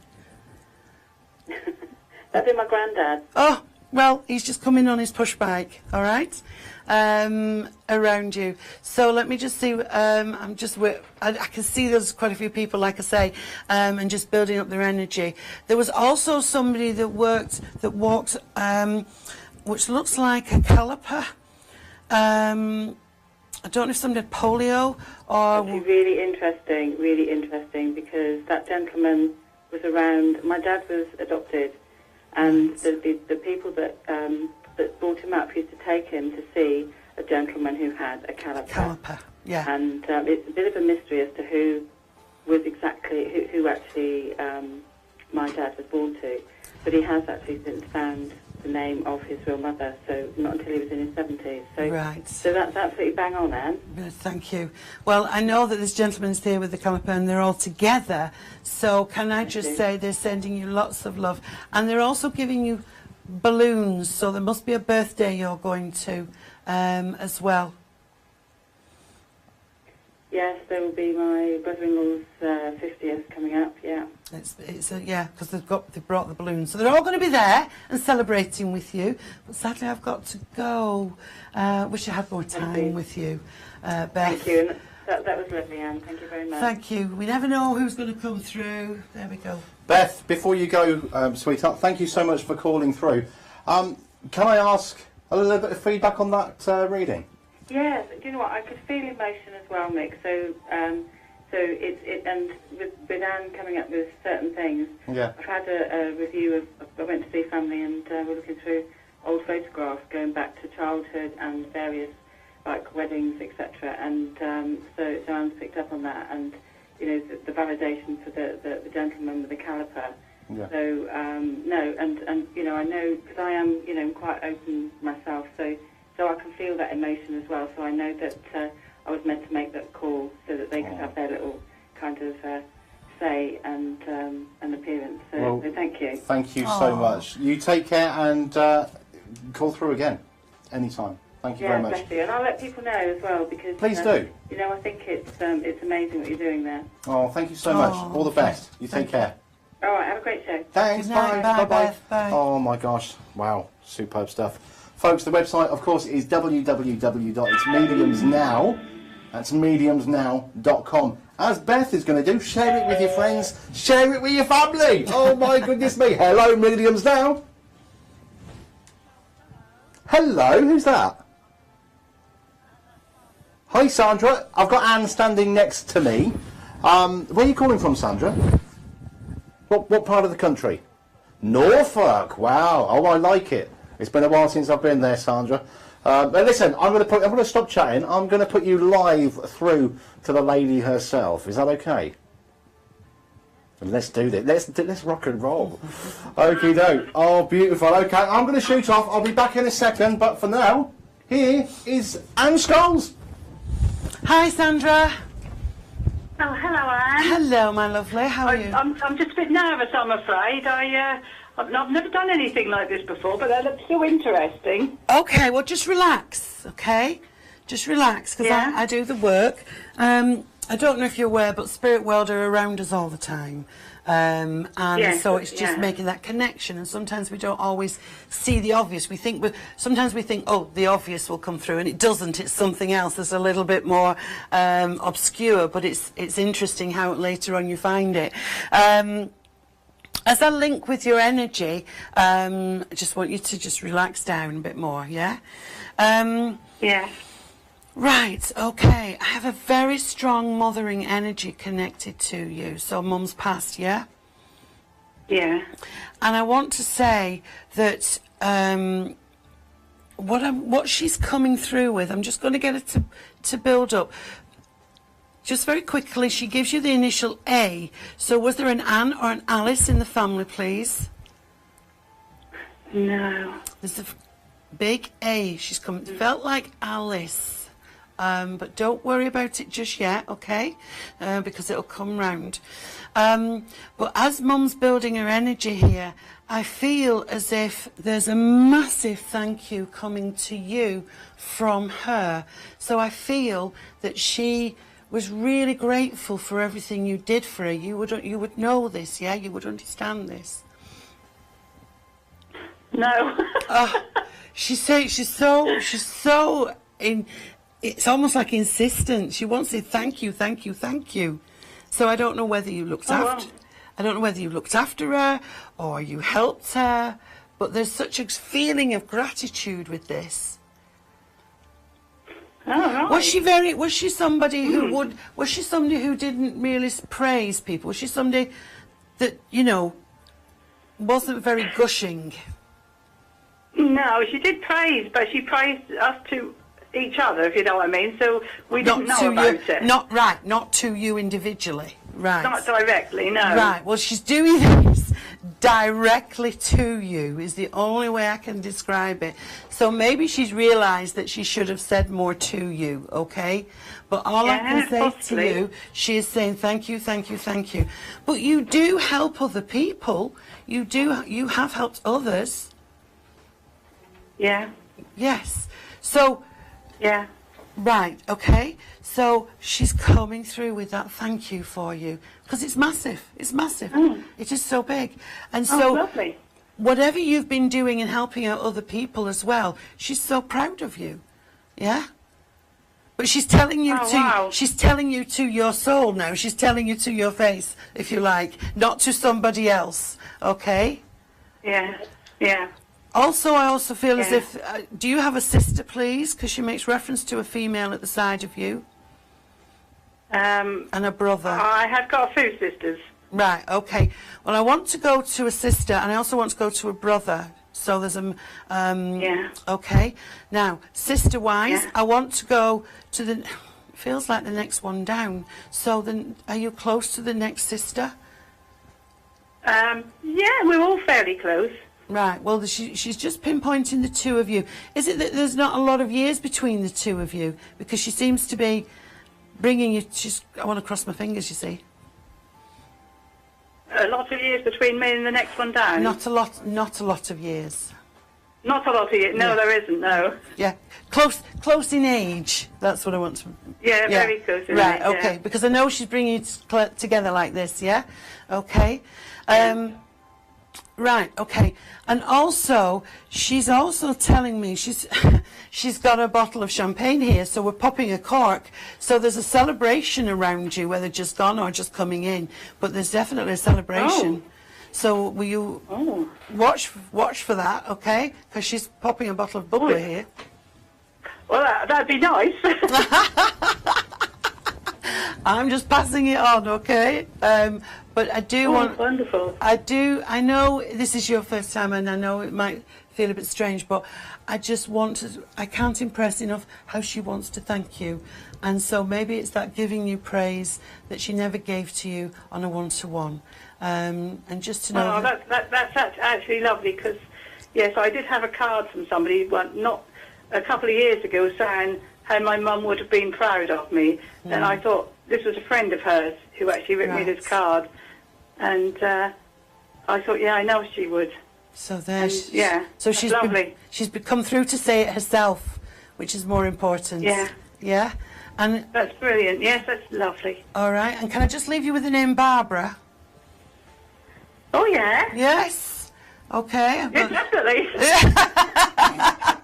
That'd be my granddad. Oh, well, he's just come in on his push bike, all right, around you. So let me just see, I can see there's quite a few people, like I say, and just building up their energy. There was also somebody that walked, which looks like a caliper. I don't know if somebody had polio or... It's really interesting, because that gentleman was around. My dad was adopted, and the people that brought him up used to take him to see a gentleman who had a caliper. Yeah. And it's a bit of a mystery as to who actually my dad was born to, but he has actually since found the name of his real mother, so not until he was in his 70s. So, right. So that's absolutely bang on, Anne. Yes, thank you. Well, I know that this gentleman's here with the caliper and they're all together, so can I just say they're sending you lots of love, and they're also giving you balloons, so there must be a birthday you're going to as well. Yes, there will be my brother-in-law's 50th coming up. Yeah. Yeah, because they brought the balloons, so they're all going to be there and celebrating with you. But sadly, I've got to go. Wish I had more time with you, Beth. Thank you. That was lovely, Anne. Thank you very much. Thank you. We never know who's going to come through. There we go. Beth, before you go, sweetheart, thank you so much for calling through. Can I ask a little bit of feedback on that reading? Yes, do you know what? I could feel emotion as well, Mick. So and with Anne coming up with certain things, yeah. I've had a review of. I went to see family, and we're looking through old photographs going back to childhood and various like weddings, etc. And so Anne's picked up on that, and you know the validation for the gentleman with the caliper. Yeah. So no, and you know I know because I am quite open myself, so I can feel that emotion as well. So I know that I was meant to make that call so that they could have their little kind of say and appearance. So thank you. Thank you so much. You take care and call through again anytime. Thank you very much. Bless you. And I'll let people know as well because please do. You know, I think it's amazing what you're doing there. Oh, thank you so much. All the best. You take care. All right, have a great show. Thanks. Bye. Bye. Bye. Oh my gosh. Wow. Superb stuff. Folks, the website, of course, is www.itsmediumsnow. That's mediumsnow.com. As Beth is going to do, share it with your friends, share it with your family. Oh my goodness me. Hello, Mediums Now. Hello, who's that? Hi, Sandra. I've got Anne standing next to me. Where are you calling from, Sandra? What part of the country? Norfolk. Wow. Oh, I like it. It's been a while since I've been there, Sandra. But listen, I'm going to stop chatting. I'm going to put you live through to the lady herself. Is that okay? Let's do this. Let's rock and roll. Okie doke. Oh, beautiful. Okay, I'm going to shoot off. I'll be back in a second. But for now, here is Anne Scholes. Hi, Sandra. Oh, hello, Anne. Hello, my lovely. How are you? I'm just a bit nervous, I'm afraid. I've never done anything like this before, but that looks so interesting. Okay, well, just relax, okay? Just relax, because I do the work. I don't know if you're aware, but spirit world are around us all the time. So it's just making that connection, and sometimes we don't always see the obvious. Sometimes we think, oh, the obvious will come through, and it doesn't. It's something else that's a little bit more obscure, but it's interesting how later on you find it. As I link with your energy, I just want you to just relax down a bit more, yeah? Right, okay. I have a very strong mothering energy connected to you. So Mum's passed, yeah? Yeah. And I want to say that what she's coming through with, I'm just going to get it to build up. Just very quickly, she gives you the initial A. So was there an Anne or an Alice in the family, please? No. There's a big A. She's come. Felt like Alice. but don't worry about it just yet, okay? Because it'll come round. But as Mum's building her energy here, I feel as if there's a massive thank you coming to you from her. So I feel that she was really grateful for everything you did for her. You would know this, yeah? You would understand this. No. She's so in. It's almost like insistent. She wants to say thank you, thank you, thank you. So I don't know whether you looked after. Wow. I don't know whether you looked after her or you helped her. But there's such a feeling of gratitude with this. Oh, right. Was she somebody who didn't really praise people? Was she somebody that, you know, wasn't very gushing? No, she did praise, but she praised us to each other, if you know what I mean. So we didn't know about it. Not to you individually. Right. Not directly, no. Right. Well, she's doing this directly to you is the only way I can describe it. So maybe she's realised that she should have said more to you, okay? But all I can say possibly to you, she is saying thank you, thank you, thank you. But you do help other people. You have helped others. Yeah. Yes. So. Yeah. Right, okay. So she's coming through with that thank you for you. Because it's massive. It's massive. It is so big. And so lovely. Whatever you've been doing and helping out other people as well, she's so proud of you. Yeah? But she's telling you she's telling you to your soul now. She's telling you to your face, if you like, not to somebody else. Okay? Yeah. Yeah. Also, I also feel as if, do you have a sister, please? Because she makes reference to a female at the side of you. And a brother. I have got a few sisters. Right, okay. Well, I want to go to a sister, and I also want to go to a brother. So there's a... Okay. Now, sister-wise, I want to go to the... It feels like the next one down. So then, are you close to the next sister? Yeah, we're all fairly close. Right, well, she's just pinpointing the two of you. Is it that there's not a lot of years between the two of you? Because she seems to be bringing you... I want to cross my fingers, you see. A lot of years between me and the next one down? Not a lot of years. Not a lot of years. No, there isn't, no. Yeah, close in age. That's what I want to... Yeah, very close in age. Right, okay, because I know she's bringing you together like this, yeah? Okay. Right, okay. And also, she's also telling me she's got a bottle of champagne here, so we're popping a cork. So there's a celebration around you, whether just gone or just coming in. But there's definitely a celebration. Oh. So will you watch for that, okay? Because she's popping a bottle of bubbly here. Well, that'd be nice. I'm just passing it on, okay? But I do want... Wonderful. I know this is your first time, and I know it might feel a bit strange, but I just want to... I can't impress enough how she wants to thank you. And so maybe it's that giving you praise that she never gave to you on a one-to-one. And just to know... Oh, that's actually lovely, because, yes, I did have a card from somebody, not a couple of years ago, saying how my mum would have been proud of me. And I thought this was a friend of hers who actually wrote me this card. And I thought, yeah, I know she would. So there, so she's lovely. She's come through to say it herself, which is more important. Yeah. Yeah? And that's brilliant. Yes, that's lovely. All right. And can I just leave you with the name Barbara? Oh, yeah. Yes. Okay. Yes, definitely.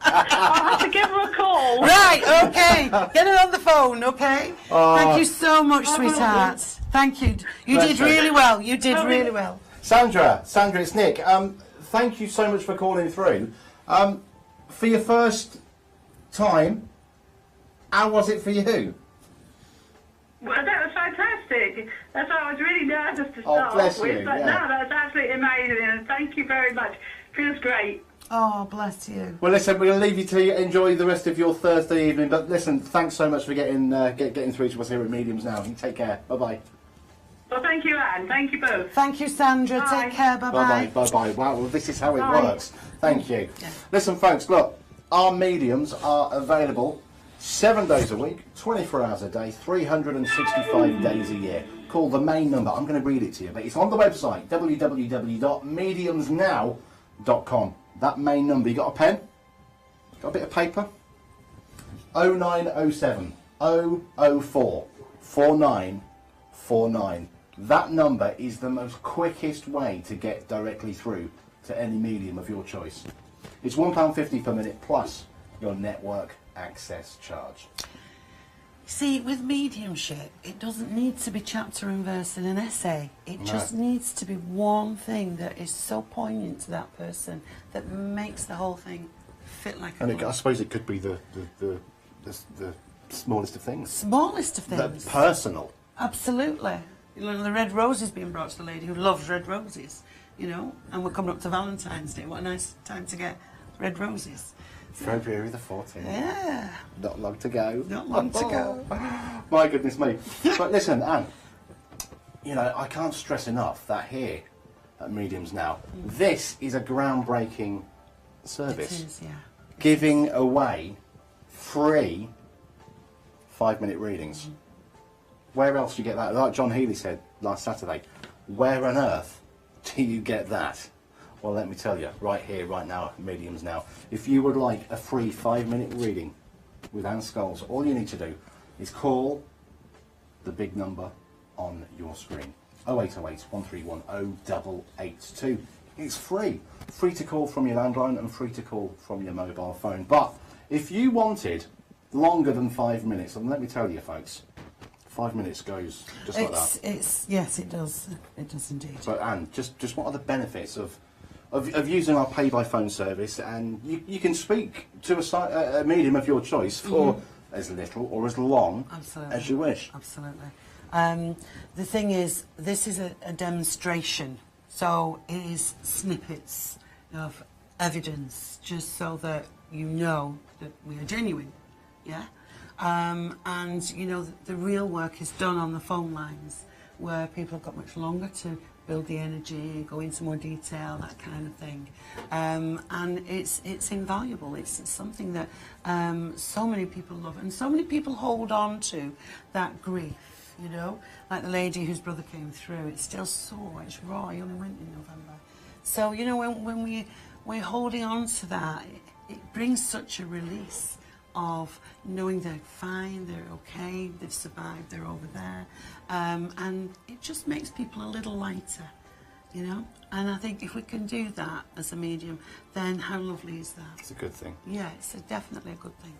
I'll have to give her a call. Right, okay. Get her on the phone, okay? Thank you so much, sweetheart. Thank you. You did really well. You did really well. Sandra, it's Nick. Thank you so much for calling through. For your first time, how was it for you? Well, that was fantastic. That's why I was really nervous to start off with. But no, that's absolutely amazing. And thank you very much. Feels great. Oh, bless you. Well, listen, we're going to leave you to enjoy the rest of your Thursday evening. But listen, thanks so much for getting through to us here at Mediums Now. You take care. Bye-bye. Well, thank you, Anne. Thank you both. Thank you, Sandra. Bye. Take care. Bye-bye. Bye-bye. Wow, well, this is how it works. Thank you. Yeah. Listen, folks, look, our mediums are available 7 days a week, 24 hours a day, 365 days a year. Call the main number. I'm going to read it to you, but it's on the website, www.mediumsnow.com. That main number. You got a pen? Got a bit of paper? 0907 004 4949. That number is the most quickest way to get directly through to any medium of your choice. It's £1.50 per minute plus your network access charge. See, with mediumship, it doesn't need to be chapter and verse in an essay. It just needs to be one thing that is so poignant to that person that makes the whole thing fit like a glove. I suppose it could be the smallest of things. Smallest of things. The personal. Absolutely. You know, the red roses being brought to the lady who loves red roses, you know, and we're coming up to Valentine's Day. What a nice time to get red roses. February the 14th. Yeah. Not long to go. Not long to go. My goodness me. But listen, Anne, you know, I can't stress enough that here at Mediums Now, this is a groundbreaking service. It is, yeah. Giving away free 5-minute readings. Where else do you get that? Like John Healy said last Saturday, where on earth do you get that? Well, let me tell you, right here, right now, Mediums Now. If you would like a free 5-minute reading with Anne Scholes, all you need to do is call the big number on your screen. 0808 131 0882. It's free. Free to call from your landline and free to call from your mobile phone. But if you wanted longer than 5 minutes, and let me tell you, folks, 5 minutes goes just like that. Yes, it does. It does indeed. But Anne, just what are the benefits of using our pay-by-phone service? And you can speak to a medium of your choice for as little or as long as you wish. Absolutely. The thing is, this is a demonstration, so it is snippets of evidence, just so that you know that we are genuine. Yeah. And you know, the real work is done on the phone lines, where people have got much longer to build the energy, go into more detail, that kind of thing. And it's invaluable. It's something that so many people love, and so many people hold on to that grief, you know, like the lady whose brother came through. It's still sore, it's raw. He only went in November. So, you know, when we're holding on to that, it brings such a release of knowing they're fine, they're okay, they've survived, they're over there. And it just makes people a little lighter, you know? And I think if we can do that as a medium, then how lovely is that? It's a good thing. Yeah, it's definitely a good thing.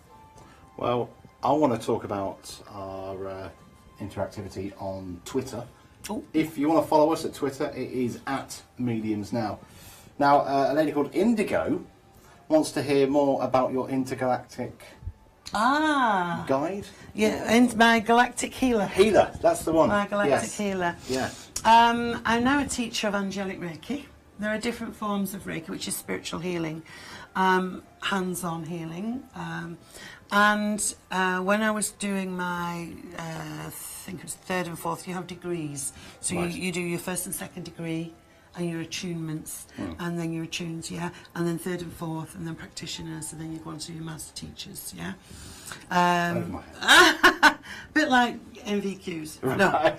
Well, I want to talk about our interactivity on Twitter. Oh. If you want to follow us at Twitter, it is at Mediums Now. Now, a lady called Indigo wants to hear more about your intergalactic guide. Yeah, and my galactic healer. Healer, that's the one. My galactic healer. Yeah. I'm now a teacher of angelic Reiki. There are different forms of Reiki, which is spiritual healing, hands-on healing. And when I was doing my, I think it was 3rd and 4th, you have degrees. So right. you do your 1st and 2nd degree, and your attunements, and then your attunes, yeah, and then 3rd and 4th, and then practitioners, and then you go on to your master teachers, yeah. Bit like MVQs. Right. No.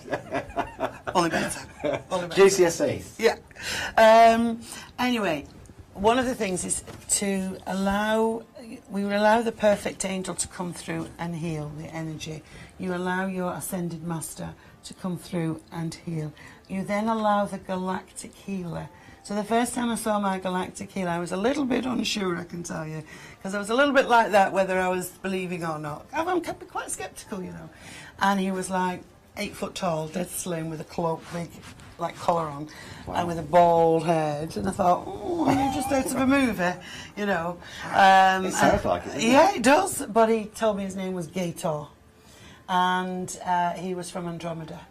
Only better. GCSEs. Yeah. Anyway, one of the things is to we will allow the perfect angel to come through and heal the energy. You allow your ascended master to come through and heal. You then allow the galactic healer. So the first time I saw my galactic healer, I was a little bit unsure, I can tell you, because I was a little bit like that, whether I was believing or not. I'm quite sceptical, you know. And he was like 8 foot tall, dead slim, with a cloak, big, like collar on, and with a bald head. And I thought, oh, you're just out of a movie, you know. It sounds like it, doesn't it? Yeah, it does. But he told me his name was Gator, and he was from Andromeda.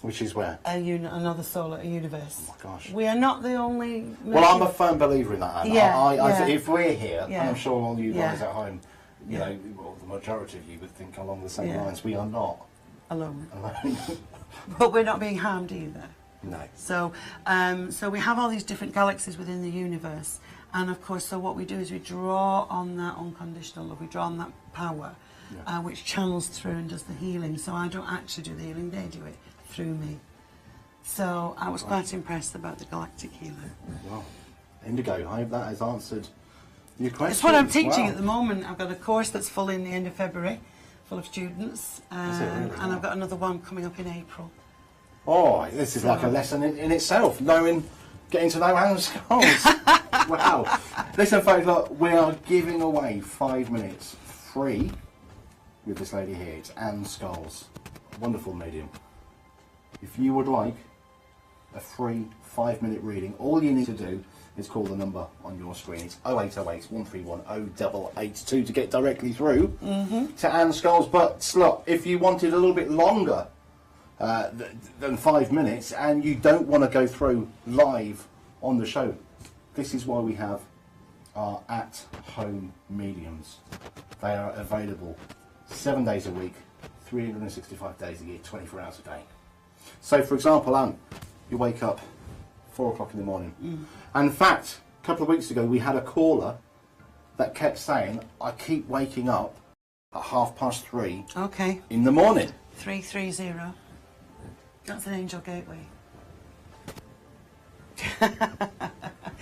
Which is where? Another solar universe. Oh my gosh. We are not the only... Well, I'm a firm believer in that, Anne. Yeah, if we're here, and yeah. I'm sure all you guys at home, you know, well, the majority of you would think along the same lines. We are not alone. alone. But we're not being harmed either. No. So, so we have all these different galaxies within the universe, and of course, so what we do is we draw on that unconditional love, we draw on that power, which channels through and does the healing. So I don't actually do the healing; they do it through me. So I was quite impressed about the galactic healer. Wow. Indigo, I hope that has answered your question. It's what I'm teaching at the moment. I've got a course that's full in the end of February, full of students, and I've got another one coming up in April. Oh, this is like a lesson in itself, getting to know Anne Scholes. Wow. Listen, folks, look, we are giving away 5 minutes free with this lady here. It's Anne Scholes, wonderful medium. If you would like a free 5-minute reading, all you need to do is call the number on your screen. It's 0808 131 0882 to get directly through to Anne Scholes. But look, if you wanted a little bit longer than 5 minutes and you don't want to go through live on the show, this is why we have our at-home mediums. They are available 7 days a week, 365 days a year, 24 hours a day. So, for example, Anne, you wake up 4 o'clock in the morning. And in fact, a couple of weeks ago, we had a caller that kept saying, I keep waking up at 3:30 in the morning. 330. That's an angel gateway.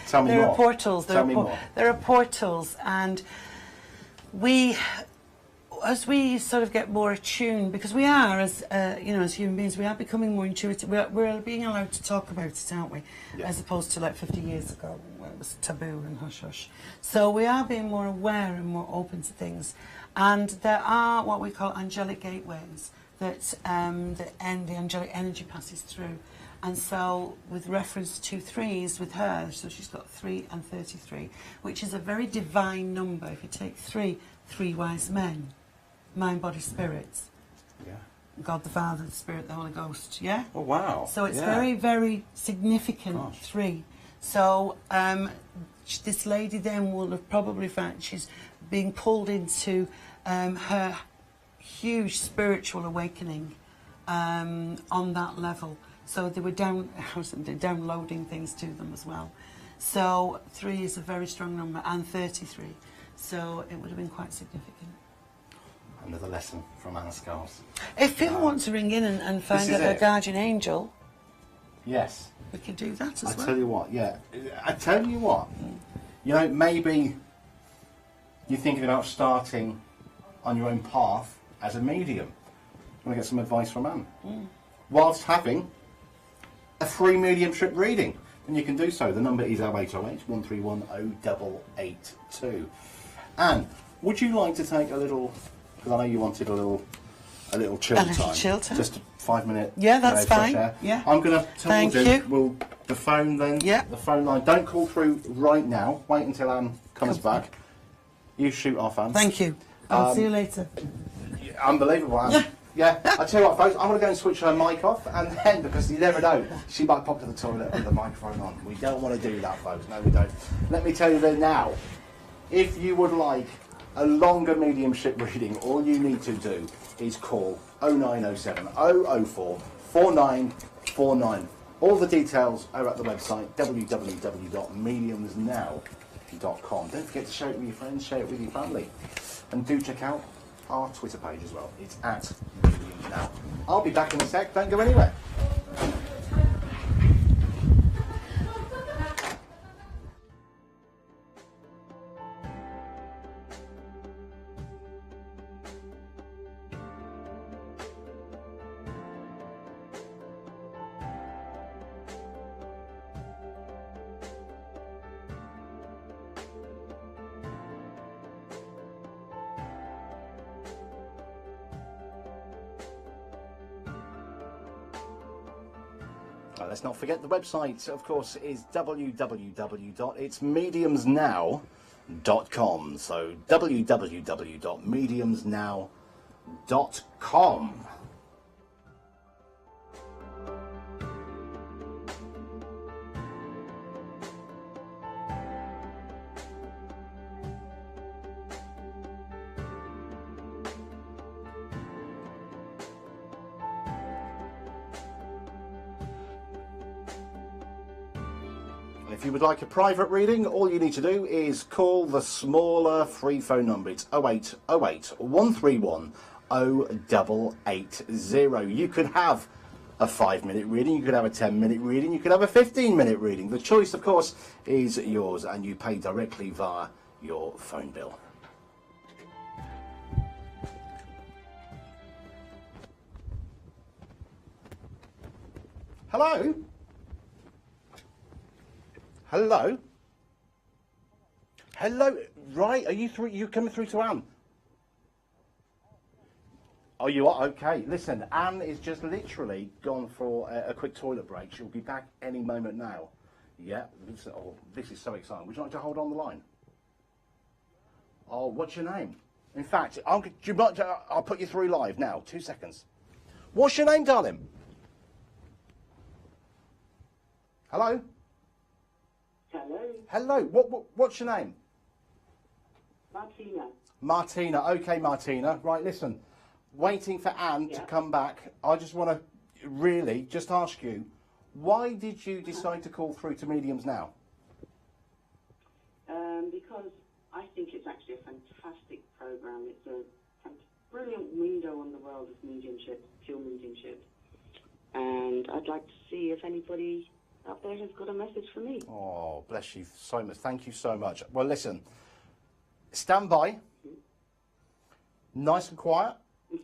Tell me there more. Are portals. Tell me more. There are portals, and as we sort of get more attuned, because we are, as as human beings, we are becoming more intuitive. We're being allowed to talk about it, aren't we? Yeah. As opposed to like 50 years ago, where it was taboo and hush hush. So we are being more aware and more open to things. And there are what we call angelic gateways that the angelic energy passes through. And so, with reference to 3s with her, so she's got 3 and 33, which is a very divine number. If you take 3 wise men, mind, body, spirit. Yeah. God the Father, the Spirit, the Holy Ghost. Yeah. Oh wow. So it's very, very significant. Gosh. 3. So this lady then will have probably found she's being pulled into her huge spiritual awakening on that level. So they were downloading things to them as well. So 3 is a very strong number, and 33. So it would have been quite significant. Another lesson from Anne Scholes. If people want to ring in and find out their guardian angel, yes, we can do that as well. I tell you what, I tell you what, maybe you're thinking about starting on your own path as a medium. You want to get some advice from Anne, whilst having a free mediumship reading, then you can do so. The number is 0808 131 0882. Anne, would you like to take a little? Because I know you wanted a little chill time. Chill time. Just a 5 minute. Yeah, that's fine. Yeah. I'm going to tell you. Will the phone then? Yeah. The phone line. Don't call through right now. Wait until Anne comes back. You shoot off, Anne. Thank you. I'll see you later. Unbelievable, Anne. Yeah. I tell you what, folks. I'm going to go and switch her mic off, and then because you never know, she might pop to the toilet with the microphone on. We don't want to do that, folks. No, we don't. Let me tell you then now. If you would like a longer mediumship reading, all you need to do is call 0907 004 4949. All the details are at the website www.mediumsnow.com. Don't forget to share it with your friends, share it with your family. And do check out our Twitter page as well. It's at Mediums Now. I'll be back in a sec. Don't go anywhere. Let's not forget the website, of course, is www.itsmediumsnow.com. So www.mediumsnow.com. If you would like a private reading, all you need to do is call the smaller free phone number. It's 0808 131 0880. You could have a 5-minute reading, you could have a 10-minute reading, you could have a 15-minute reading. The choice, of course, is yours, and you pay directly via your phone bill. Hello? Hello? Hello? Right, are you through? You coming through to Anne? Oh, you are? Okay. Listen, Anne is just literally gone for a quick toilet break. She'll be back any moment now. Yeah. Oh, this is so exciting. Would you like to hold on the line? Oh, what's your name? In fact, I'll put you through live now. 2 seconds. What's your name, darling? Hello? Hello. Hello. What's your name? Martina. Martina. Okay, Martina. Right, listen. Waiting for Anne to come back. I just want to really just ask you, why did you decide to call through to Mediums Now? Because I think it's actually a fantastic program. It's a brilliant window on the world of mediumship, pure mediumship. And I'd like to see if anybody out there has got a message for me. Oh, bless you so much. Thank you so much. Well, listen, stand by, nice and quiet,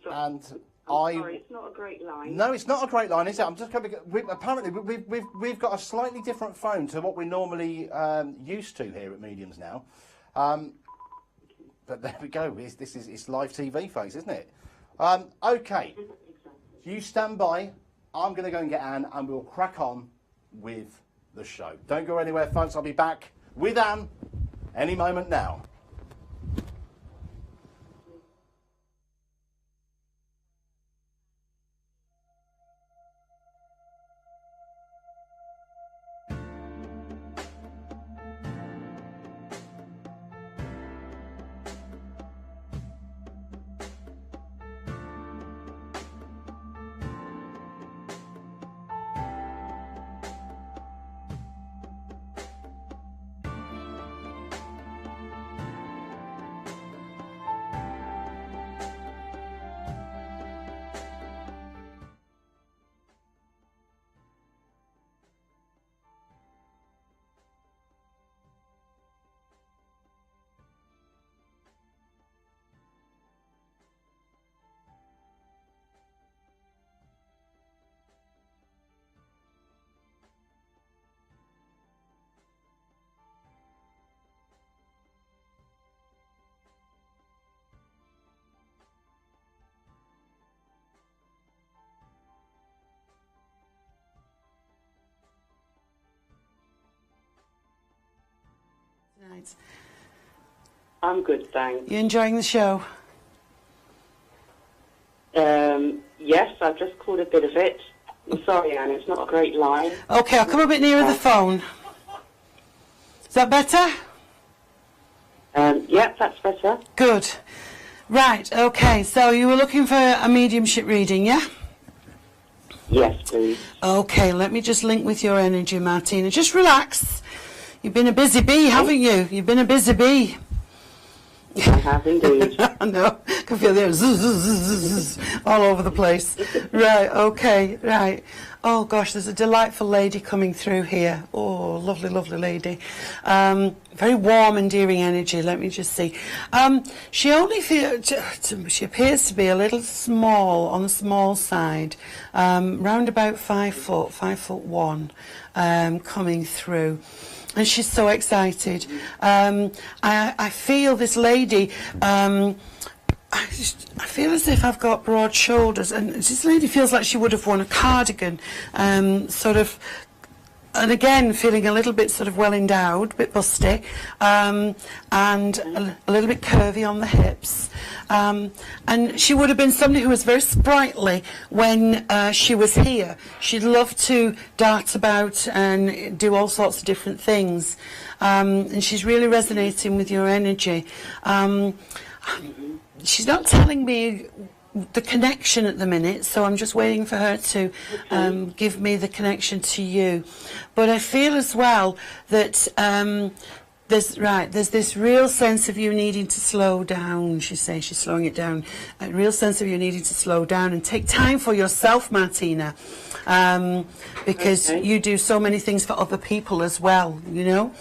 I'm sorry, it's not a great line. No, it's not a great line, is it? I'm just going to. Apparently, we've got a slightly different phone to what we're normally used to here at Mediums Now. But there we go. It's live TV, folks, isn't it? Okay, you stand by. I'm going to go and get Anne, and we'll crack on with the show. Don't go anywhere, folks. I'll be back with Anne any moment now. Right. I'm good, thanks. You enjoying the show? Yes, I've just caught a bit of it. I'm sorry, Anne, it's not a great line. Okay, I'll come a bit nearer the phone. Is that better? Yep, that's better. Good. Right, okay, so you were looking for a mediumship reading, yeah? Yes, please. Okay, let me just link with your energy, Martina. Just relax. You've been a busy bee, haven't you? You've been a busy bee. I have indeed. I know. I can feel the zzz, all over the place. Right, okay, right. Oh, gosh, there's a delightful lady coming through here. Oh, lovely, lovely lady. Very warm, endearing energy. Let me just see. She appears to be a little small, on the small side. Round about 5 foot, 5'1", coming through. And she's so excited. I feel this lady, I feel as if I've got broad shoulders, and this lady feels like she would have worn a cardigan, sort of, and again feeling a little bit sort of well endowed, a bit busty, and a little bit curvy on the hips. And she would have been somebody who was very sprightly when she was here. She'd love to dart about and do all sorts of different things. And she's really resonating with your energy. She's not telling me the connection at the minute, so I'm just waiting for her to give me the connection to you. But I feel as well that there's this real sense of you needing to slow down. She says she's slowing it down. A real sense of you needing to slow down and take time for yourself, Martina, because you do so many things for other people as well, you know.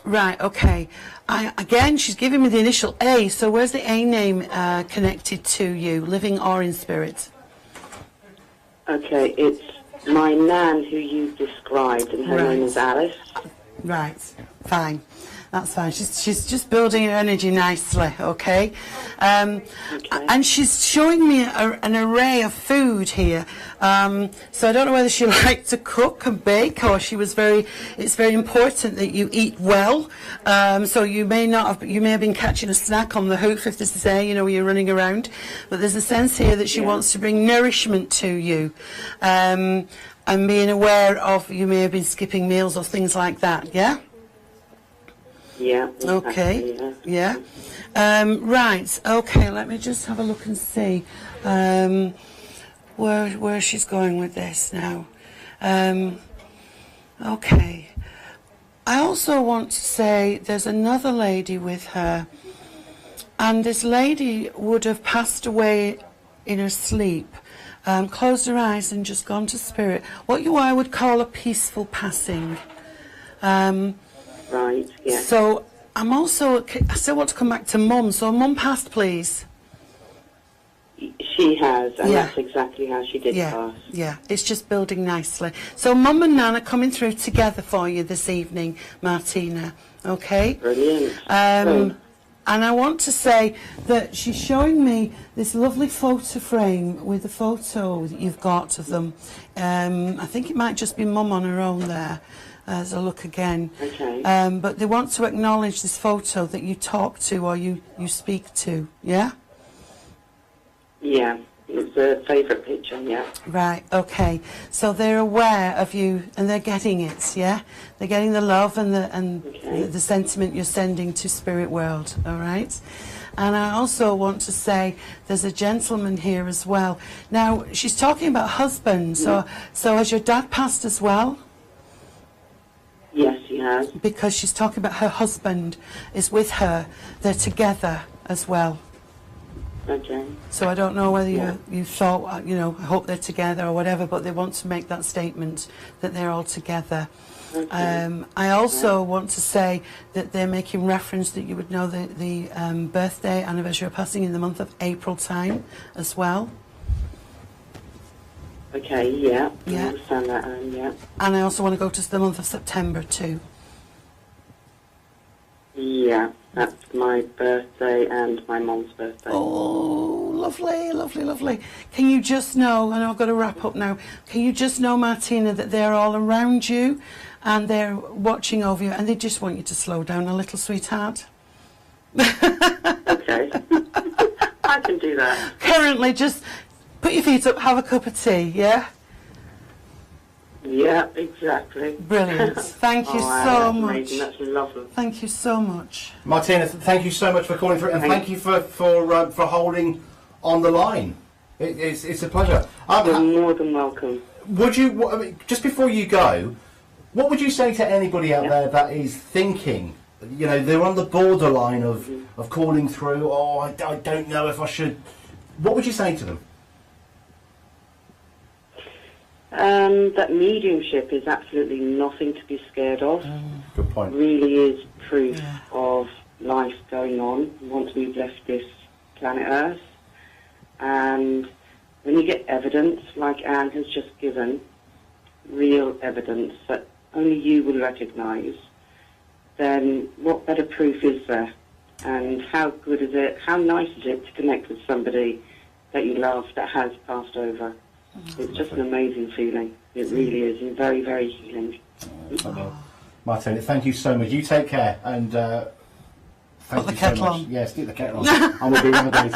Right, okay. Again, she's giving me the initial A, so where's the A name connected to you, living or in spirit? Okay, it's my nan who you described, and her name is Alice. Right, fine. That's fine. She's just building her energy nicely, okay? And she's showing me an array of food here. So I don't know whether she liked to cook and bake, or it's very important that you eat well. So you may have been catching a snack on the hoof, if this is there, you know, when you're running around. But there's a sense here that she wants to bring nourishment to you. And being aware of, you may have been skipping meals or things like that, yeah? Yeah. Okay. Yeah. Right. Okay. Let me just have a look and see where she's going with this now. Okay. I also want to say there's another lady with her, and this lady would have passed away in her sleep, closed her eyes and just gone to spirit. What I would call a peaceful passing. Right, yeah. So I still want to come back to Mum. So Mum passed, please. She has, and that's exactly how she did pass. Yeah, it's just building nicely. So Mum and Nan are coming through together for you this evening, Martina. Okay? Brilliant. And I want to say that she's showing me this lovely photo frame with the photo that you've got of them. I think it might just be Mum on her own there. As a look again. Okay. But they want to acknowledge this photo that you talk to or you speak to, yeah? Yeah, it's a favourite picture, yeah. Right, okay. So they're aware of you and they're getting it, yeah? They're getting the love and the sentiment you're sending to Spirit World, all right? And I also want to say there's a gentleman here as well. Now, she's talking about husband, so has your dad passed as well? Yes, he has. Because she's talking about her husband is with her. They're together as well. Okay. So I don't know whether you thought, you know, I hope they're together or whatever, but they want to make that statement that they're all together. Okay. I also want to say that they're making reference that you would know the birthday anniversary of passing in the month of April time as well. Okay, yeah. I understand that, yeah. And I also want to go to the month of September too. Yeah, that's my birthday and my mum's birthday. Oh, lovely, lovely, lovely. Can you just know, I know I've got to wrap up now, can you just know, Martina, that they're all around you and they're watching over you and they just want you to slow down a little, sweetheart? Okay. I can do that. Currently, just put your feet up, have a cup of tea, yeah? Yeah, exactly. Brilliant. Thank you so much. Amazing. That's lovely. Thank you so much. Martina, thank you so much for calling through, and thank you for holding on the line. It's a pleasure. You're more than welcome. Would you, I mean, just before you go, what would you say to anybody out there that is thinking, you know, they're on the borderline of calling through, oh, I don't know if I should, what would you say to them? That mediumship is absolutely nothing to be scared of. Good point. Really is proof of life going on once we've left this planet Earth. And when you get evidence, like Anne has just given, real evidence that only you will recognise, then what better proof is there? And how good is it, how nice is it to connect with somebody that you love that has passed over? It's just an amazing feeling. It really is. It's very, very healing. Martina, thank you so much. You take care and thank you so much. Yeah, stick the kettle on. I'm going to be one of those.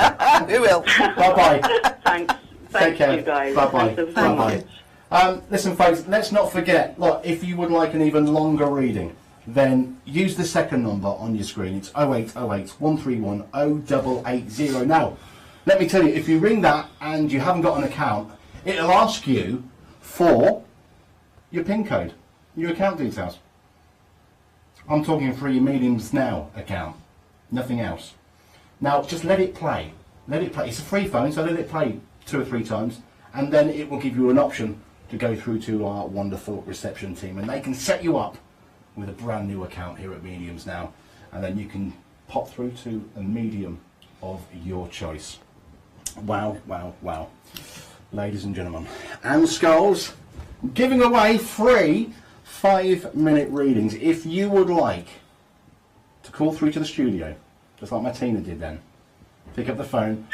We will. Bye-bye. Thanks. Take care. You guys. Bye-bye. Bye-bye. Listen, folks, let's not forget, look, if you would like an even longer reading, then use the second number on your screen. It's 0808 131 0880. Now, let me tell you, if you ring that and you haven't got an account, it'll ask you for your PIN code, your account details. I'm talking for your Mediums Now account, nothing else. Now, just let it play. Let it play. It's a free phone, so let it play 2 or 3 times, and then it will give you an option to go through to our wonderful reception team, and they can set you up with a brand new account here at Mediums Now, and then you can pop through to a medium of your choice. Wow, wow, wow. Ladies and gentlemen, Anne Scholes giving away free 5-minute readings. If you would like to call through to the studio, just like Martina did then, pick up the phone,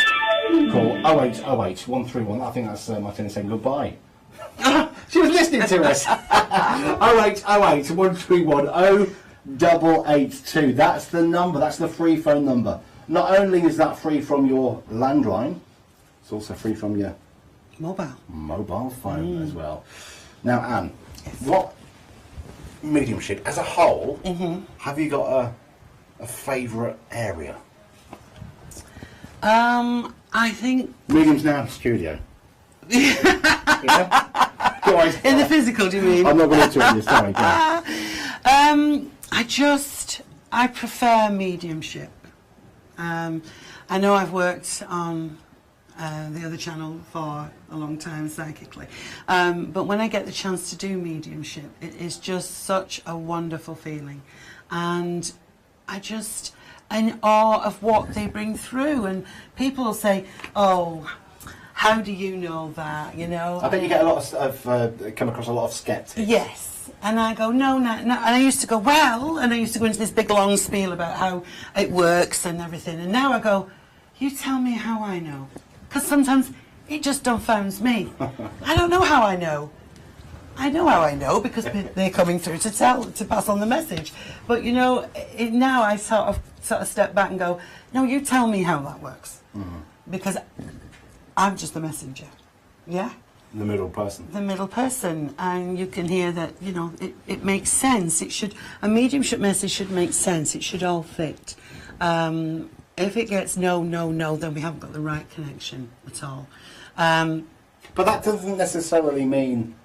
call 0808 131. I think that's Martina saying goodbye. She was listening to us. 0808 131 0882. That's the number, that's the free phone number. Not only is that free from your landline, it's also free from your mobile phone as well. Now, Anne, what mediumship as a whole, have you got a favourite area? I think Mediums Now studio. Yeah? Go on. In the physical, do you mean? I'm not going to interrupt you, sorry. I prefer mediumship. I know I've worked on the other channel for a long time psychically, but when I get the chance to do mediumship, it is just such a wonderful feeling, and I just in awe of what they bring through. And people will say, "Oh, how do you know that?" You know. I bet you get a lot of come across a lot of skeptics. Yes. And I go, no. And I used to go, well, and I used to go into this big long spiel about how it works and everything. And now I go, you tell me how I know. Because sometimes it just dumbfounds me. I don't know how I know. I know how I know because they're coming through to pass on the message. But, you know, now I sort of step back and go, no, you tell me how that works. Because I'm just the messenger. Yeah? The middle person. The middle person, and you can hear that, you know, it makes sense. A mediumship message should make sense. It should all fit. If it gets no, then we haven't got the right connection at all. But that doesn't necessarily mean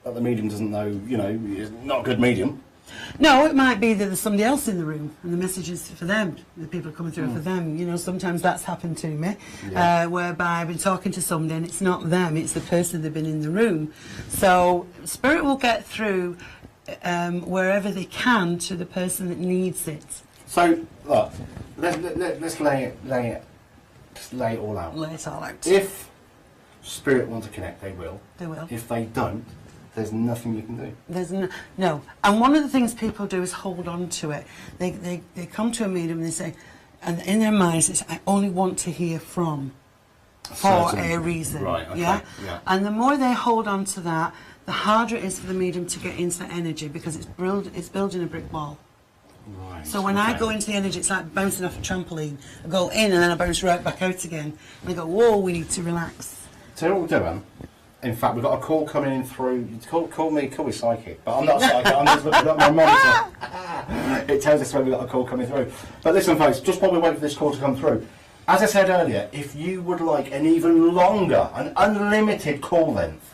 that the medium doesn't know, you know, is not a good medium. No, it might be that there's somebody else in the room and the message is for them. The people are coming through for them. You know, sometimes that's happened to me, whereby I've been talking to somebody and it's not them, it's the person they've been in the room. So Spirit will get through wherever they can to the person that needs it. So, look, let's lay it all out. Lay it all out. If Spirit want to connect, they will. They will. If they don't, there's nothing you can do. There's no. And one of the things people do is hold on to it. They come to a medium and they say, and in their minds it's, I only want to hear from for a reason. Right, okay, yeah? Yeah. And the more they hold on to that, the harder it is for the medium to get into the energy because it's building a brick wall. Right. So when I go into the energy, it's like bouncing off a trampoline. I go in and then I bounce right back out again. And I go, whoa, we need to relax. So what we're doing, in fact, we've got a call coming in through. Call me psychic, but I'm not psychic. I'm just looking at my monitor. It tells us when we've got a call coming through. But listen, folks, just while we wait for this call to come through, as I said earlier, if you would like an even longer, an unlimited call length,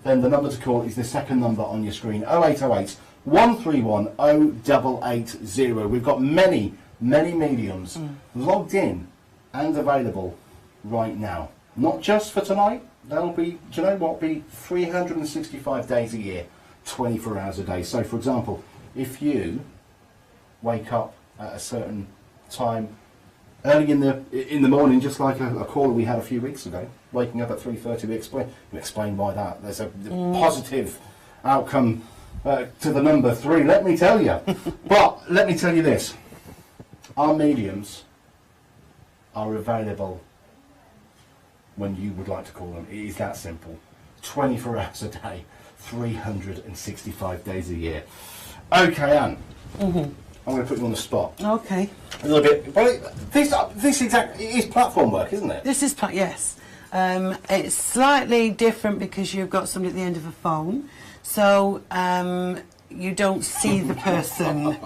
then the number to call is the second number on your screen: 0808 131 0880. We've got many mediums logged in and available right now. Not just for tonight. They'll be, do you know what, be 365 days a year, 24 hours a day. So, for example, if you wake up at a certain time early in the morning, just like a caller we had a few weeks ago, waking up at 3:30, we explain why that. There's a positive outcome to the number 3, let me tell you. But let me tell you this, our mediums are available when you would like to call them. It is that simple. 24 hours a day, 365 days a year. Okay, Anne. I'm going to put you on the spot. Okay. A little bit. Well, this exactly is platform work, isn't it? This is yes. It's slightly different because you've got somebody at the end of a phone, so you don't see the person.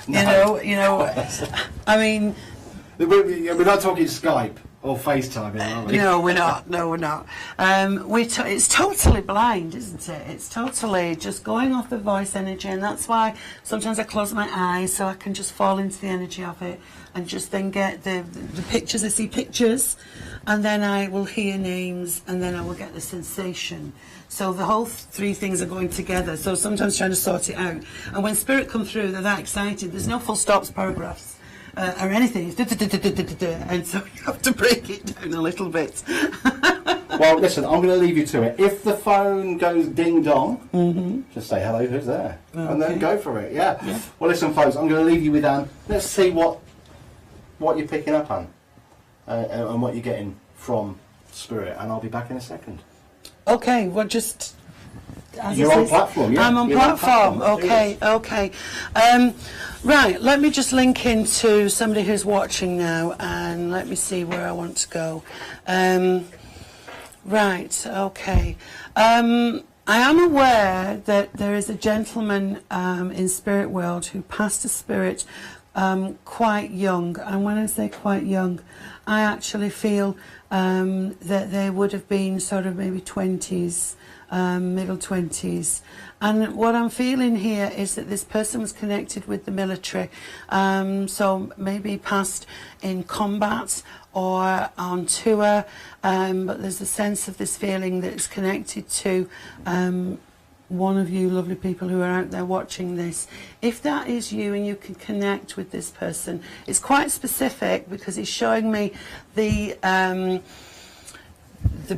No. You know. I mean, we're not talking Skype. Or FaceTiming, aren't we? No, we're not. No, we're not. It's totally blind, isn't it? It's totally just going off the voice energy, and that's why sometimes I close my eyes so I can just fall into the energy of it and just then get the pictures. I see pictures, and then I will hear names, and then I will get the sensation. So the whole three things are going together. So sometimes trying to sort it out. And when spirit come through, they're that excited. There's no full stops, paragraphs. Or anything, and so you have to break it down a little bit. Well, listen, I'm going to leave you to it. If the phone goes ding dong, just say hello, who's there, and then go for it. Yeah. Well, listen, folks, I'm going to leave you with Anne. Let's see what you're picking up on, and what you're getting from spirit, and I'll be back in a second. Okay. Well, just. You're on platform. Yeah. I'm on platform. Okay. Okay. Right, let me just link into somebody who's watching now, and let me see where I want to go. Right, okay. I am aware that there is a gentleman in spirit world who passed a spirit quite young, and when I say quite young, I actually feel that they would have been sort of maybe 20s, middle 20s. And what I'm feeling here is that this person was connected with the military, so maybe passed in combat or on tour, but there's a sense of this feeling that it's connected to one of you lovely people who are out there watching this. If that is you and you can connect with this person, it's quite specific because he's showing me the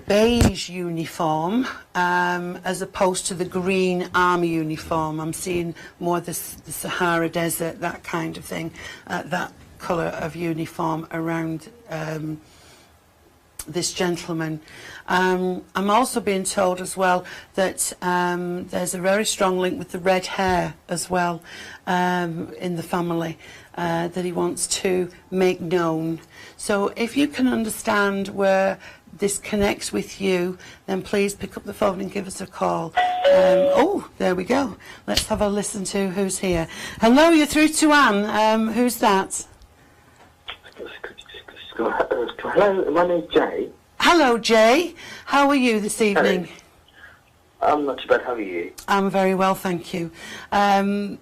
beige uniform as opposed to the green army uniform. I'm seeing more the Sahara Desert, that kind of thing, that colour of uniform around this gentleman. I'm also being told as well that there's a very strong link with the red hair as well in the family that he wants to make known. So if you can understand where this connects with you, then please pick up the phone and give us a call. Oh, there we go. Let's have a listen to who's here. Hello, you're through to Anne. Who's that? Hello, my name's Jay. Hello, Jay. How are you this evening? Hello. I'm not too bad. How are you? I'm very well, thank you. You're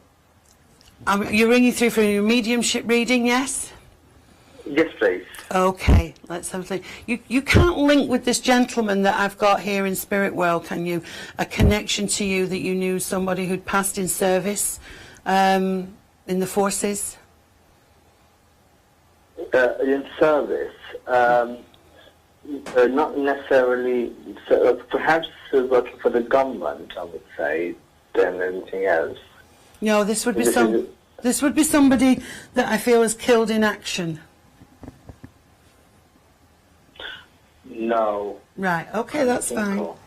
ringing through for your mediumship reading, yes? Yes, please. Okay, let's have a think. You can't link with this gentleman that I've got here in Spirit World, can you? A connection to you that you knew somebody who'd passed in service in the forces? In service, not necessarily. Perhaps working for the government, I would say, than anything else. No, this would be somebody that I feel is killed in action. No. Right. Okay, that's fine. So.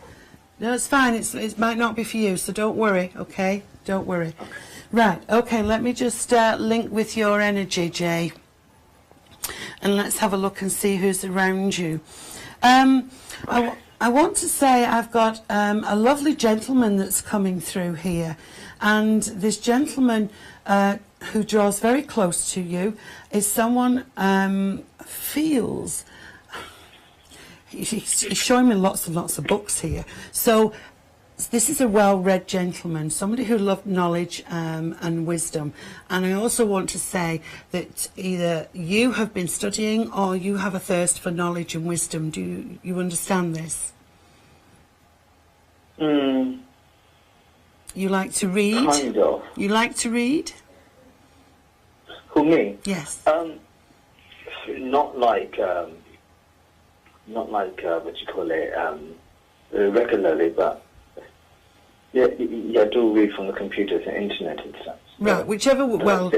No, it's fine. It might not be for you, so don't worry. Okay, don't worry. Okay. Right. Okay. Let me just link with your energy, Jay, and let's have a look and see who's around you. I want to say I've got a lovely gentleman that's coming through here, and this gentleman who draws very close to you is someone feels. He's showing me lots and lots of books here. So this is a well-read gentleman, somebody who loved knowledge and wisdom. And I also want to say that either you have been studying or you have a thirst for knowledge and wisdom. Do you understand this? You like to read? Kind of. You like to read? Who, me? Yes. Not like what you call it, regularly, but yeah, I do read from the computers and internet and stuff. Right, whichever. Well,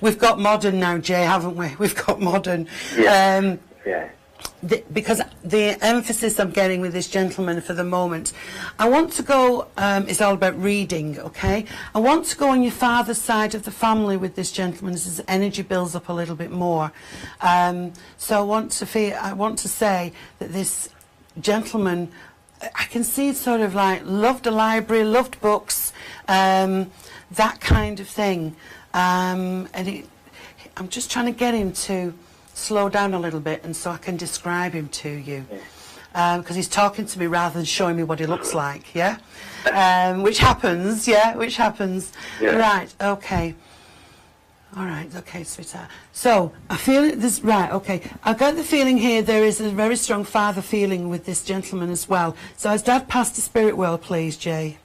we've got modern now, Jay, haven't we? We've got modern. Yeah. Yeah. Because the emphasis I'm getting with this gentleman for the moment, I want to go, it's all about reading, okay? I want to go on your father's side of the family with this gentleman as his energy builds up a little bit more. So I want to say that this gentleman, I can see it sort of like loved a library, loved books, that kind of thing. I'm just trying to get him to slow down a little bit and so I can describe him to you. Because he's talking to me rather than showing me what he looks like, yeah? Which happens, yeah, which happens. Yeah. Right, okay. All right, okay, sweetheart. So, I feel this, right, okay. I got the feeling here there is a very strong father feeling with this gentleman as well. So, has Dad passed the spirit world, please, Jay?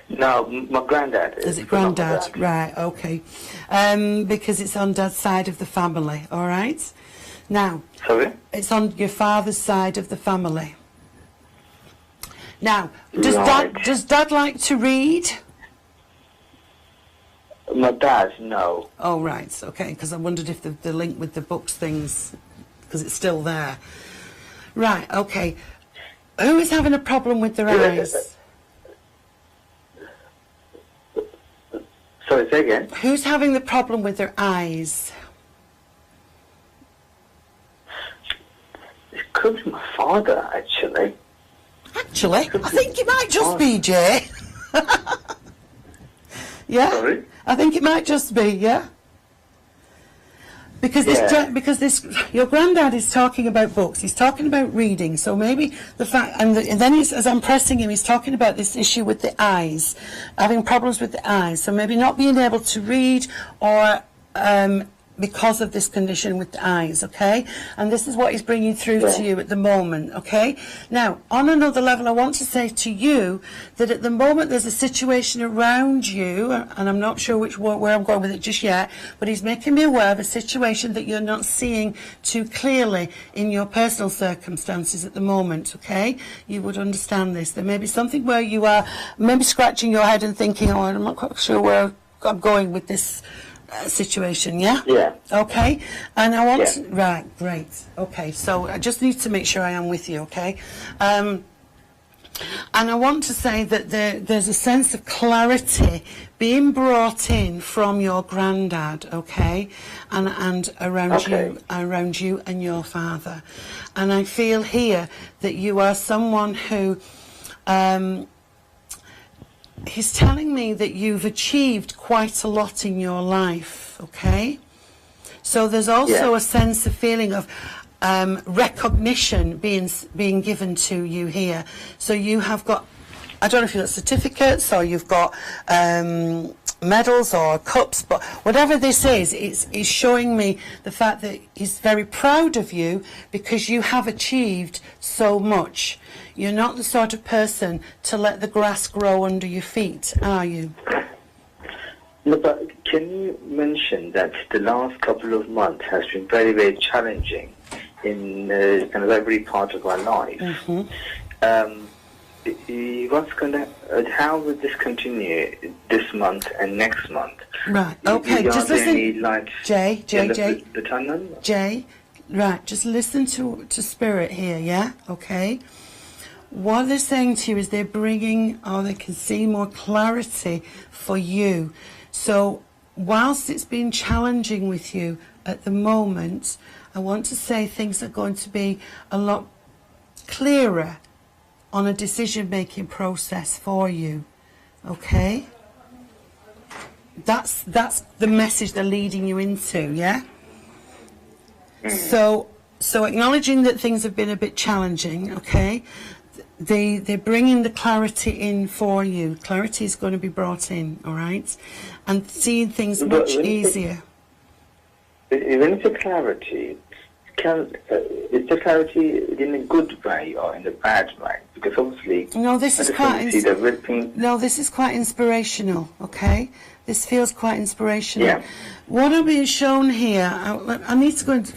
No, my granddad. Is it granddad? Right, okay. Because it's on Dad's side of the family, all right? Now, sorry? It's on your father's side of the family. Now, does Dad like to read? My dad, no. Oh, right, okay, because I wondered if the link with the books things, because it's still there. Right, okay. Who is having a problem with their eyes? Sorry, say again? Who's having the problem with their eyes? It could be my father, actually. Actually? I think it might just be, Jay. Yeah? Sorry? I think it might just be, yeah? Because this, your granddad is talking about books. He's talking about reading. So maybe the fact, and then as I'm pressing him, he's talking about this issue with the eyes, having problems with the eyes. So maybe not being able to read, or because of this condition with the eyes, okay? And this is what he's bringing through to you at the moment, okay? Now, on another level, I want to say to you that at the moment there's a situation around you, and I'm not sure where I'm going with it just yet, but he's making me aware of a situation that you're not seeing too clearly in your personal circumstances at the moment, okay? You would understand this. There may be something where you are maybe scratching your head and thinking, oh, I'm not quite sure where I'm going with this situation, yeah? Yeah. Okay. And I want to, right, great. Okay, so I just need to make sure I am with you, okay? And I want to say that there's a sense of clarity being brought in from your granddad, okay? And around you and your father. And I feel here that you are someone who he's telling me that you've achieved quite a lot in your life, okay? So there's also a sense of feeling of recognition being given to you here. So you have got, I don't know if you've got certificates or you've got medals or cups, but whatever this is, it's showing me the fact that he's very proud of you because you have achieved so much. You're not the sort of person to let the grass grow under your feet, are you? No, but can you mention that the last couple of months has been very, very challenging in kind of every part of our life? What's gonna? How will this continue this month and next month? Right. Okay. Just listen, Jay. The tunnel. Jay. Right. Just listen to spirit here. Yeah. Okay. What they're saying to you is they're bringing, or they can see more clarity for you. So whilst it's been challenging with you at the moment, I want to say things are going to be a lot clearer on a decision-making process for you, okay? That's the message they're leading you into, yeah? So acknowledging that things have been a bit challenging, okay? They're bringing the clarity in for you. Clarity is going to be brought in, all right? And seeing things much easier. When it's a clarity, is the clarity in a good way or in a bad way? Because obviously, no, this is quite inspirational. Okay, this feels quite inspirational. Yeah. What I'm being shown here, I need to go into.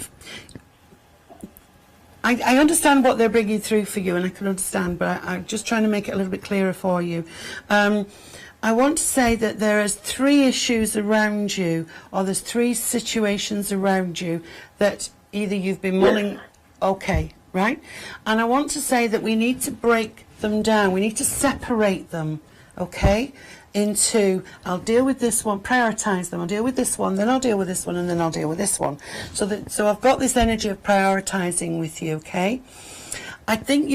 I understand what they're bringing through for you, and I can understand, but I'm just trying to make it a little bit clearer for you. I want to say that there is 3 issues around you, or there's 3 situations around you that either you've been mulling, okay, right? And I want to say that we need to break them down. We need to separate them, okay, into, I'll deal with this one, prioritise them, I'll deal with this one, then I'll deal with this one, and then I'll deal with this one. So I've got this energy of prioritising with you, okay? I think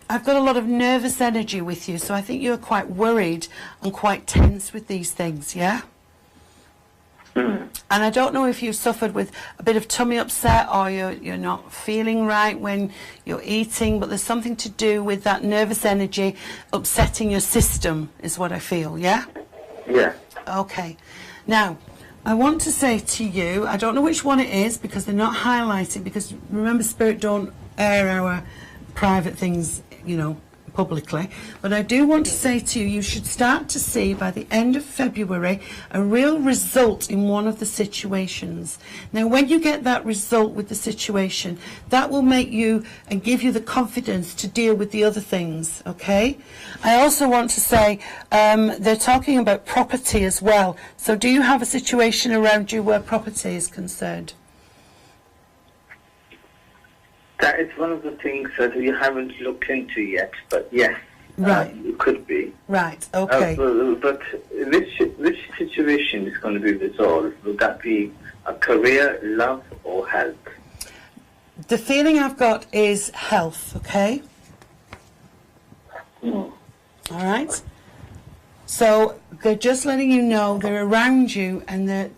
I've got a lot of nervous energy with you, so I think you're quite worried and quite tense with these things, yeah? And I don't know if you've suffered with a bit of tummy upset or you're not feeling right when you're eating, but there's something to do with that nervous energy upsetting your system, is what I feel, yeah? Yeah. Okay. Now, I want to say to you, I don't know which one it is because they're not highlighted, because remember, Spirit don't air our private things, you know, publicly, but I do want to say to you, you should start to see by the end of February a real result in one of the situations. Now, when you get that result with the situation, that will make you and give you the confidence to deal with the other things, okay? I also want to say they're talking about property as well. So do you have a situation around you where property is concerned? That is one of the things that we haven't looked into yet, but yes, right. It could be. Right, okay. But which situation is going to be resolved? Would that be a career, love, or health? The feeling I've got is health, okay? All right? So they're just letting you know they're around you and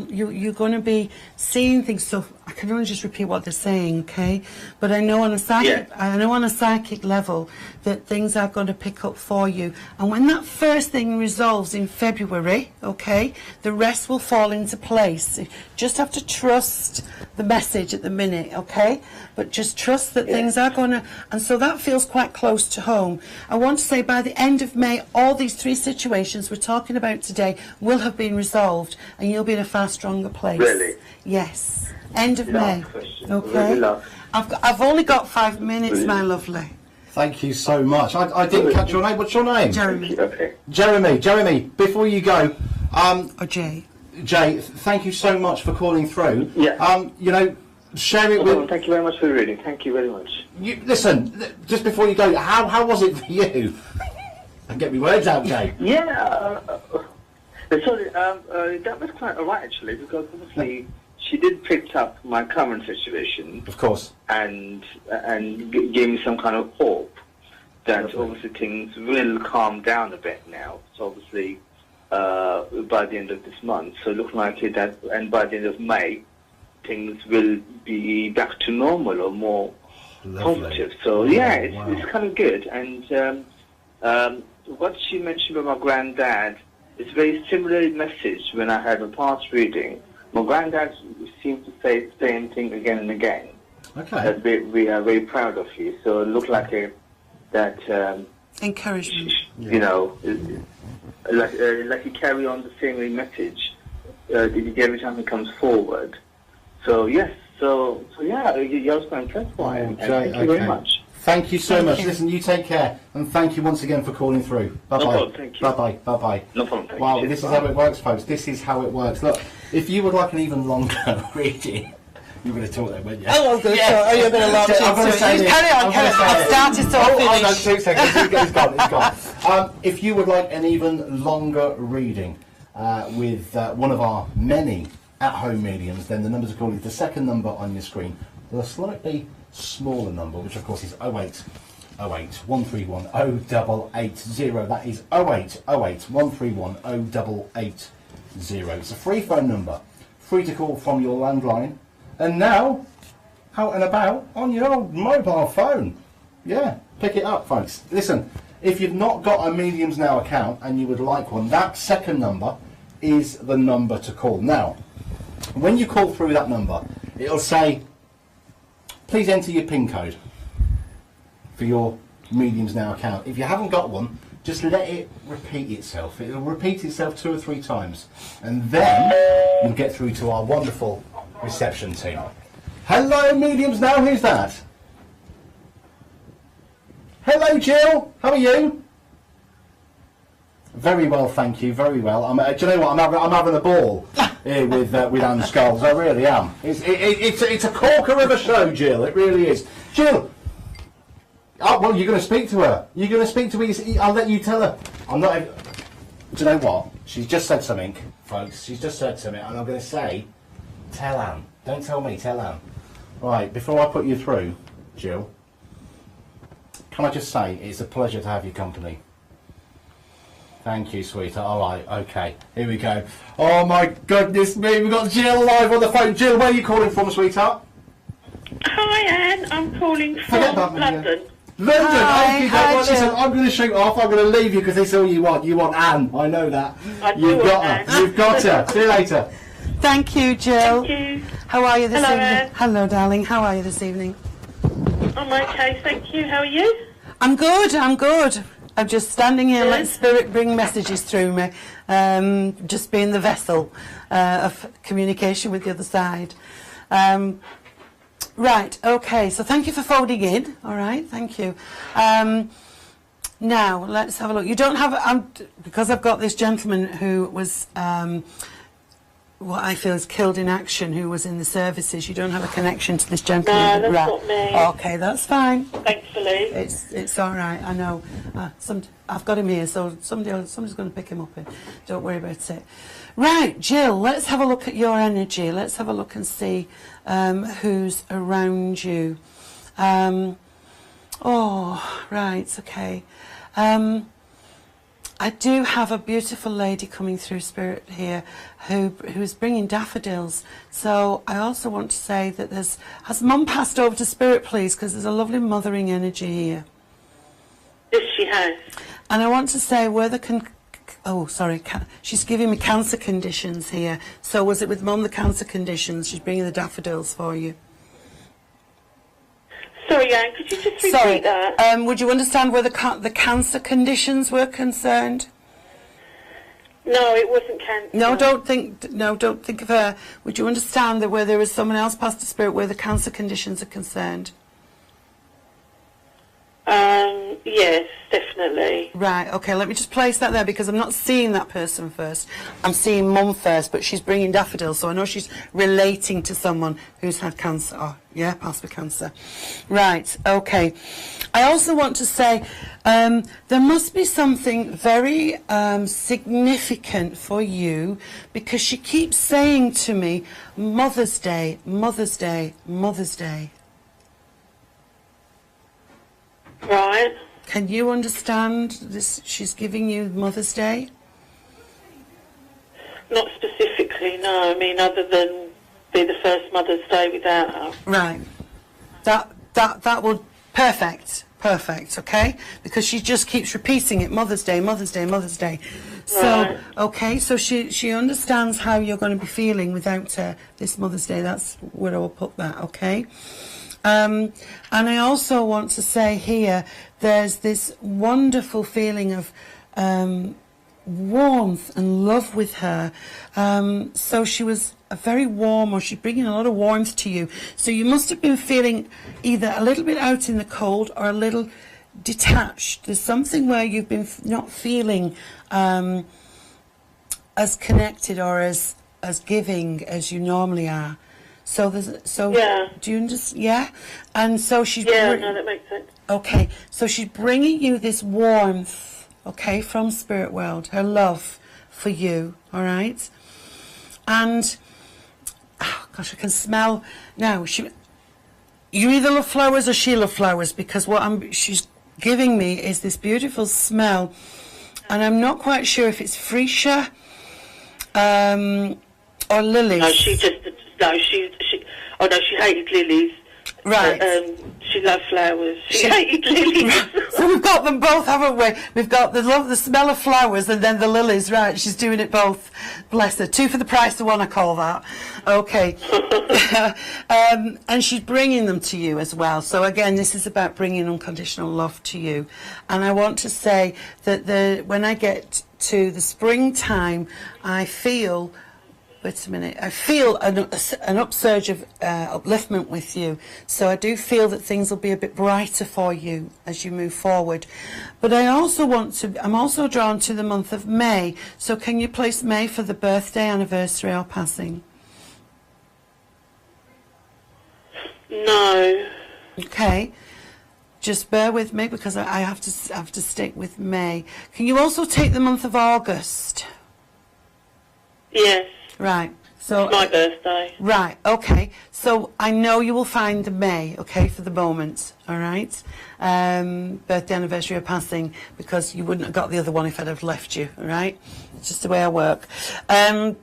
you're going to be seeing things. So I can only just repeat what they're saying, okay? But I know on a psychic level that things are going to pick up for you. And when that first thing resolves in February, okay, the rest will fall into place. You just have to trust the message at the minute, okay? But just trust that things are going to, and so that feels quite close to home. I want to say by the end of May, all these three situations we're talking about today will have been resolved, and you'll be in a far stronger place. Really? Yes. End of May. Question. Okay. Really I've only got 5 minutes, my lovely. Thank you so much. I didn't catch your name. What's your name? Jeremy. Okay. Jeremy, before you go, or Jay. Jay, thank you so much for calling through. Yeah. You know, share it with... Thank you very much for the reading. Thank you very much. Listen, just before you go, how was it for you? And get me words out, Jay. Yeah. Sorry, that was quite alright actually, because obviously she did pick up my current situation. Of course. And gave me some kind of hope that obviously things will calm down a bit now. So obviously by the end of this month, so look likely that, and by the end of May, things will be back to normal or more positive. So yeah, it's kind of good. And what she mentioned about my granddad, it's a very similar message when I had a past reading. My granddad seemed to say the same thing again and again. Okay. That we are very proud of you. So it looked like that encouragement. You know, like you carry on the same message every time he comes forward. So yes, so yeah, you're also impressed by it. Thank you very much. Thank you so much. Listen, you take care, and thank you once again for calling through. Bye bye. No problem, thank you. Bye bye. Bye bye. No problem. Thank wow, you. this is how it works, folks. This is how it works. Look, if you would like an even longer reading, you were going to talk then, weren't you? Oh, I'm going to talk. Oh, you're going to launch into it. Carry on. I've started, so I'll finish. No, 2 seconds. It's gone. If you would like an even longer reading with one of our many at-home mediums, then the numbers are called the second number on your screen. The slightly smaller number, which of course is 08 131 0880. That is 08 131 0880. It's a free phone number, free to call from your landline, and now out and about on your mobile phone. Yeah, pick it up, folks. Listen, if you've not got a Mediums Now account and you would like one, that second number is the number to call. Now, when you call through that number, it'll say, please enter your PIN code for your Mediums Now account. If you haven't got one, just let it repeat itself. It'll repeat itself 2 or 3 times, and then you'll get through to our wonderful reception team. Hello, Mediums Now, who's that? Hello, Jill, how are you? Very well, thank you, very well. Do you know what, I'm having a ball here with Anne Scholes, I really am. It's a corker of a show, Jill, it really is. Jill! Oh, well, you're going to speak to her. You're going to speak to me. I'll let you tell her. I'm not... Do you know what? She's just said something, folks. She's just said something, and I'm going to say, tell Anne. Don't tell me, tell Anne. Right, before I put you through, Jill, can I just say it's a pleasure to have your company. Thank you, sweetheart. All right, okay. Here we go. Oh, my goodness me. We've got Jill live on the phone. Jill, where are you calling from, sweetheart? Hi, Anne. I'm calling from London. London. Hi, Okay, hi, well, listen, Jill. I'm going to shoot off. I'm going to leave you because this is all you want. You want Anne. I know that. You've got her. You've got her. See you later. Thank you, Jill. Thank you. How are you this Hello, evening? Anne. Hello, darling. How are you this evening? I'm okay, thank you. How are you? I'm good. I'm good. I'm just standing here, Good. letting Spirit bring messages through me. Just being the vessel of communication with the other side. Right, okay, so thank you for folding in. All right, thank you. Now, let's have a look. You don't have, because I've got this gentleman who was, what I feel is killed in action, who was in the services. You don't have a connection to this gentleman. No, that's right. not me. Okay, that's fine. Thankfully. It's all right. I know. I've got him here, so somebody's going to pick him up. Don't worry about it. Right, Jill. Let's have a look at your energy. Let's have a look and see who's around you. Oh, right. Okay. I do have a beautiful lady coming through Spirit here who's bringing daffodils. So I also want to say that has Mum passed over to Spirit, please, because there's a lovely mothering energy here. Yes, she has. And I want to say she's giving me cancer conditions here. So was it with Mum, the cancer conditions? She's bringing the daffodils for you. Sorry, Anne, could you just repeat that? Would you understand where the cancer conditions were concerned? No, it wasn't cancer. No, don't think of her. Would you understand that where there is someone else past the Spirit where the cancer conditions are concerned? Yes, definitely. Right, okay, let me just place that there because I'm not seeing that person first. I'm seeing Mum first, but she's bringing daffodils, so I know she's relating to someone who's had cancer. Oh, yeah, passed with cancer. Right, okay. I also want to say there must be something very significant for you because she keeps saying to me, Mother's Day, Mother's Day, Mother's Day. Right. Can you understand this? She's giving you Mother's Day? Not specifically, no. I mean, other than be the first Mother's Day without her. Right. That will perfect, okay? Because she just keeps repeating it, Mother's Day, Mother's Day, Mother's Day. So, Right. okay, so she understands how you're going to be feeling without this Mother's Day. That's where I will put that, okay? And I also want to say here, there's this wonderful feeling of warmth and love with her. So she was very warm, or she's bringing a lot of warmth to you. So you must have been feeling either a little bit out in the cold or a little detached. There's something where you've been not feeling as connected or as giving as you normally are. So Yeah. do you understand? Yeah, and so she's Yeah, no, that makes sense. okay. So she's bringing you this warmth, okay, from Spirit World, her love for you, all right. And oh gosh, I can smell now. You either love flowers or she loves flowers because she's giving me is this beautiful smell, and I'm not quite sure if it's freesia or lilies. No, she hated lilies. Right. She loved flowers. She hated lilies. So we've got them both, haven't we? We've got the smell of flowers and then the lilies. Right, she's doing it both. Bless her. 2 for the price of 1, I call that. Okay. And she's bringing them to you as well. So again, this is about bringing unconditional love to you. And I want to say that when I get to the springtime, I feel... Wait a minute. I feel an upsurge of upliftment with you. So I do feel that things will be a bit brighter for you as you move forward. But I'm also drawn to the month of May. So can you place May for the birthday, anniversary or passing? No. Okay. Just bear with me because I have to stick with May. Can you also take the month of August? Yes. Right, So it's my birthday. Right, okay. So I know you will find the May, okay, for the moment, all right? Birthday, anniversary, or passing, because you wouldn't have got the other one if I'd have left you, all right? It's just the way I work. But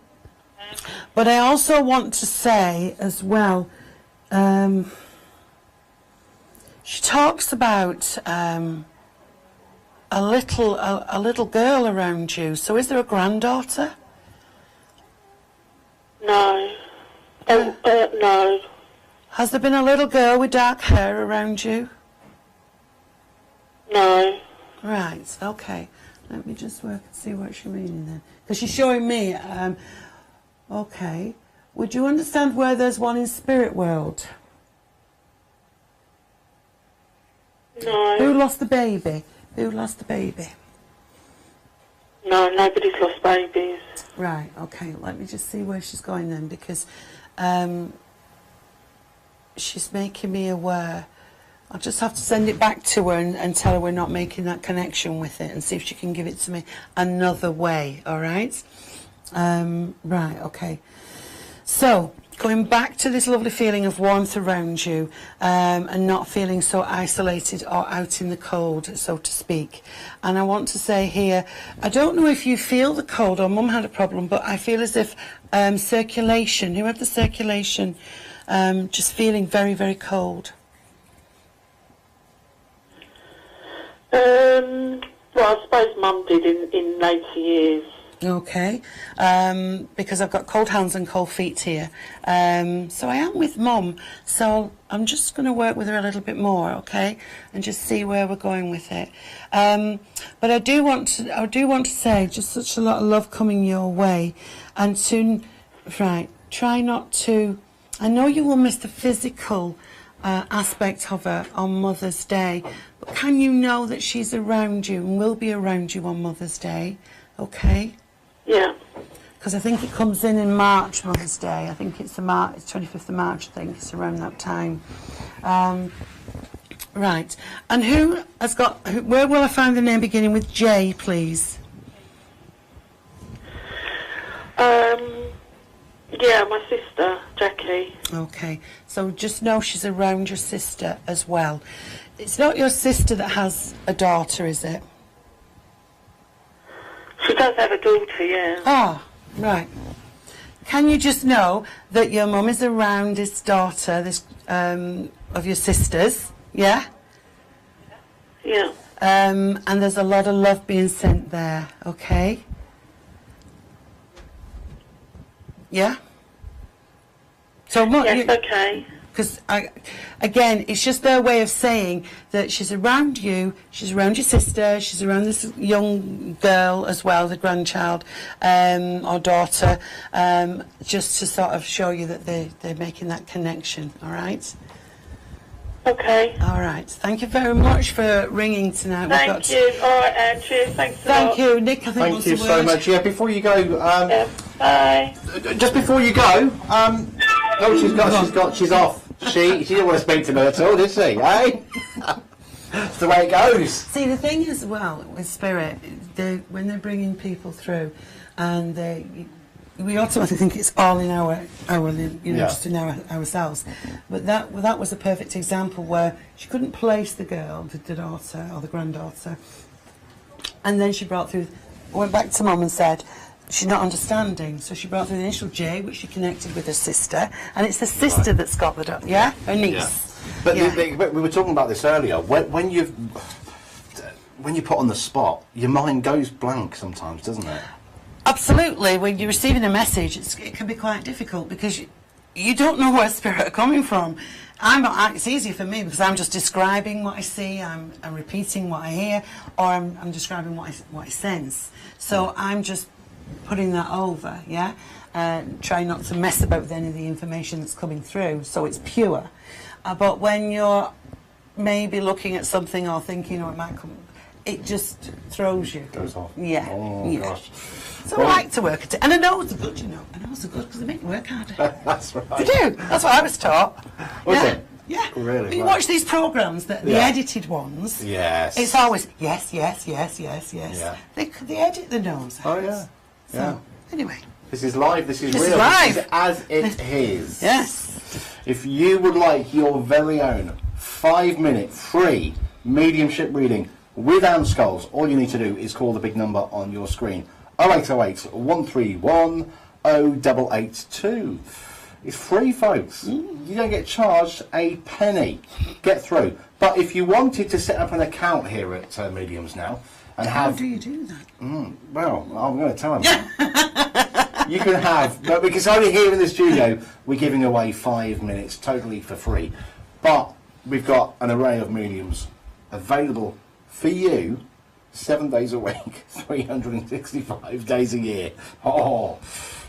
I also want to say as well, she talks about a little girl around you. So is there a granddaughter? No. No. Has there been a little girl with dark hair around you? No. Right, okay. Let me just work and see what she's meaning then. Because she's showing me, okay. Would you understand where there's one in spirit world? No. Who lost the baby? Who lost the baby? No, nobody's lost babies. Right, okay. Let me just see where she's going then, because she's making me aware. I'll just have to send it back to her and tell her we're not making that connection with it, and see if she can give it to me another way, all right? Right, okay. So, going back to this lovely feeling of warmth around you, and not feeling so isolated or out in the cold, so to speak. And I want to say here, I don't know if you feel the cold, or Mum had a problem, but I feel as if circulation, who had the circulation, just feeling very, very cold. Well, I suppose Mum did in later years. Okay, because I've got cold hands and cold feet here. So I am with Mum, so I'm just going to work with her a little bit more, okay, and just see where we're going with it. But I do want to say, just such a lot of love coming your way, and try not to. I know you will miss the physical aspect of her on Mother's Day, but can you know that she's around you and will be around you on Mother's Day, okay? Yeah. Because I think it comes in March, Mother's Day. I think it's it's 25th of March, I think. It's around that time. Right. And who has got... Where will I find the name beginning with J, please? Yeah, my sister, Jackie. Okay. So just know she's around your sister as well. It's not your sister that has a daughter, is it? She does have a daughter, yeah. Ah, right. Can you just know that your mum is around this daughter, this of your sister's, yeah? Yeah. And there's a lot of love being sent there, okay? Yeah? So what? Yes, okay. Because, again, it's just their way of saying that she's around you, she's around your sister, she's around this young girl as well, the grandchild or daughter, just to sort of show you that they're making that connection, all right? Okay. All right. Thank you very much for ringing tonight. Thank you. All right, Anne. Cheers. Thanks a lot. Thank you. Nick, I think Thank you so much. Yeah, before you go... yeah, bye. Just before you go... she's off. She didn't want to speak to me at all, did she? Eh? That's the way it goes. See, the thing is, well, with Spirit, when they're bringing people through, and we automatically think it's all in our just in ourselves. But that was a perfect example where she couldn't place the girl, the daughter or the granddaughter, and then she went back to Mum and said, she's not understanding, so she brought through the initial J, which she connected with her sister, and it's the sister that's got the daughter, her niece. Yeah. But we were talking about this earlier. When you put on the spot, your mind goes blank sometimes, doesn't it? Absolutely. When you're receiving a message, it can be quite difficult because you don't know where spirit are coming from. It's easier for me because I'm just describing what I see, I'm repeating what I hear, or I'm describing what I sense. So I'm just putting that over, yeah? Try not to mess about with any of the information that's coming through, so it's pure. But when you're maybe looking at something or thinking, it might come, it just throws you. Goes off. Yeah. Oh, yeah. gosh. So I like to work at it. And I know it's good, I know it's good because they make me work harder. That's right. They do. That's what I was taught. Was it? Yeah. Really? When you watch these programmes, the edited ones, yes, it's always yes. Yeah. They edit the nose. Oh, yeah. So, anyway. This is live. This is real. Is live. This is as it is. Yes. If you would like your very own 5-minute free mediumship reading with Anne Scholes, all you need to do is call the big number on your screen. 0808 131 0882. It's free, folks. You don't get charged a penny. Get through. But if you wanted to set up an account here at Mediums Now and How do you do that? Well, I'm going to tell them. You can have, but because only here in the studio we're giving away 5 minutes totally for free. But we've got an array of mediums available for you 7 days a week, 365 days a year. Oh,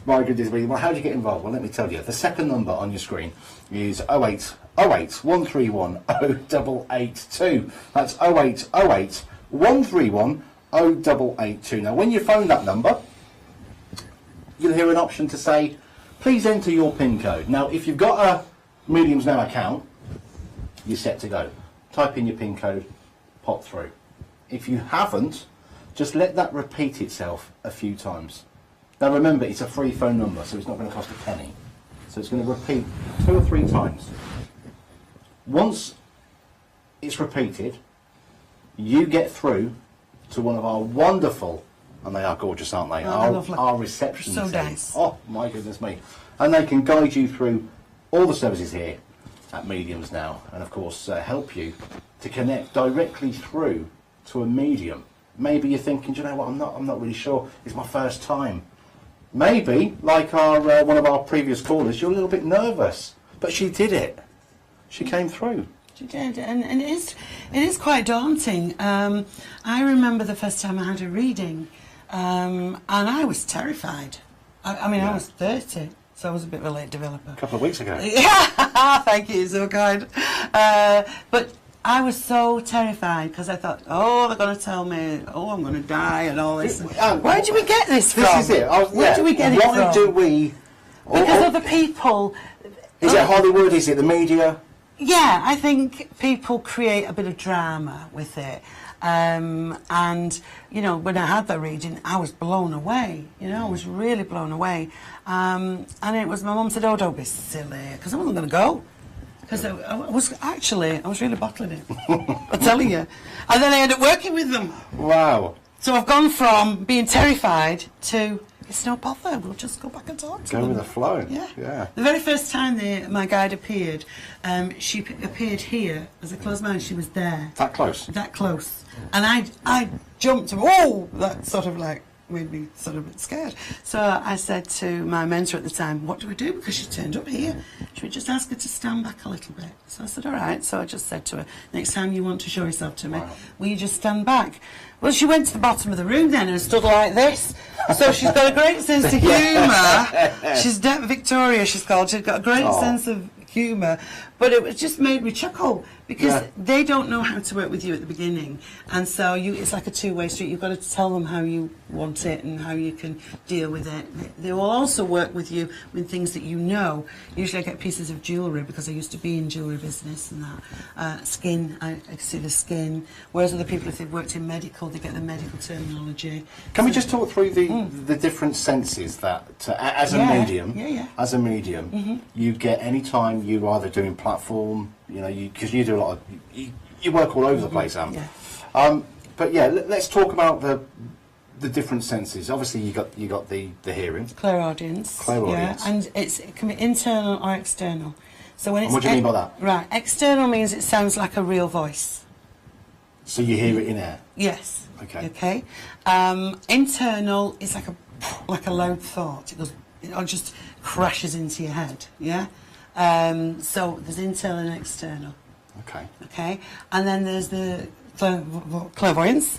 my goodness me. Well, how do you get involved? Well, let me tell you. The second number on your screen is 0808 131 0882. That's 0808 131 0882. Now, when you phone that number, you'll hear an option to say, please enter your PIN code. Now, if you've got a Mediums Now account, you're set to go. Type in your PIN code, pop through. If you haven't, just let that repeat itself a few times. Now remember, it's a free phone number, so it's not going to cost a penny. So it's going to repeat 2 or 3 times. Once it's repeated, you get through to one of our wonderful, and they are gorgeous, aren't they? Our reception so team. nice. Oh, my goodness me. And they can guide you through all the services here at Mediums Now, and of course help you to connect directly through to a medium. Maybe you're thinking, do you know what, I'm not really sure, it's my first time. Maybe, like our one of our previous callers, you're a little bit nervous, but she did it. She came through. She did, and it is quite daunting. I remember the first time I had a reading, and I was terrified. I mean, I was 30, so I was a bit of a late developer. A couple of weeks ago. Yeah, thank you, so kind. But I was so terrified because I thought, oh, they're going to tell me, oh, I'm going to die and all this. Where do we get this from? This is it. Where do we get it from? Why do we... Because other people... Is it Hollywood? Is it the media? Yeah, I think people create a bit of drama with it. And, you know, when I had that reading, I was blown away. You know, I was really blown away. And it was, my mum said, oh, don't be silly, because I wasn't going to go. Because I was really bottling it. I'm telling you. And then I ended up working with them. Wow. So I've gone from being terrified to, it's no bother, we'll just go back and talk to them. Go with the flow. Yeah. The very first time my guide appeared, she appeard here. As I closed my eyes, she was there. That close? That close. And I jumped, oh, that sort of like made me sort of a bit scared. So I said to my mentor at the time, what do we do? Because she turned up here. Should we just ask her to stand back a little bit? So I said, all right. So I just said to her, next time you want to show yourself to me, will you just stand back? Well, she went to the bottom of the room then and stood like this. So she's got a great sense of humour. She's Victoria, she's called. She's got a great sense of humour. But it just made me chuckle because they don't know how to work with you at the beginning. And so it's like a two-way street. You've got to tell them how you want it and how you can deal with it. They will also work with you with things that you know. Usually I get pieces of jewellery because I used to be in jewellery business and that. Skin, I see the skin. Whereas other people, if they've worked in medical, they get the medical terminology. Can we just talk through the different senses that, as a medium, you get any time you're either doing platform, you know, because you do a lot of, you work all over the place, Am. But yeah, let's talk about the different senses. Obviously, you got the hearing, clairaudience. Yeah, and it can be internal or external. So when it's what do you mean by that? Right, external means it sounds like a real voice. So you hear it in air. Yes. Okay. Okay. Internal is like a loud thought. It just crashes into your head. Yeah. So there's internal and external. Okay. Okay. And then there's the clairvoyance,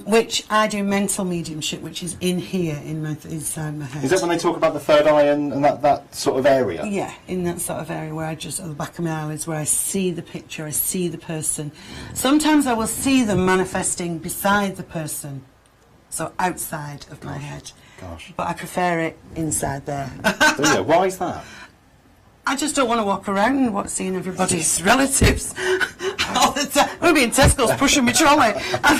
which I do mental mediumship, which is in here, inside my head. Is that when they talk about the third eye and that sort of area? Yeah, in that sort of area where at the back of my eyelids, where I see the picture, I see the person. Sometimes I will see them manifesting beside the person, so outside of my head. Gosh. But I prefer it inside there. Do you? Why is that? I just don't want to walk around seeing everybody's relatives. all the time. We'll be in Tesco's pushing my trolley and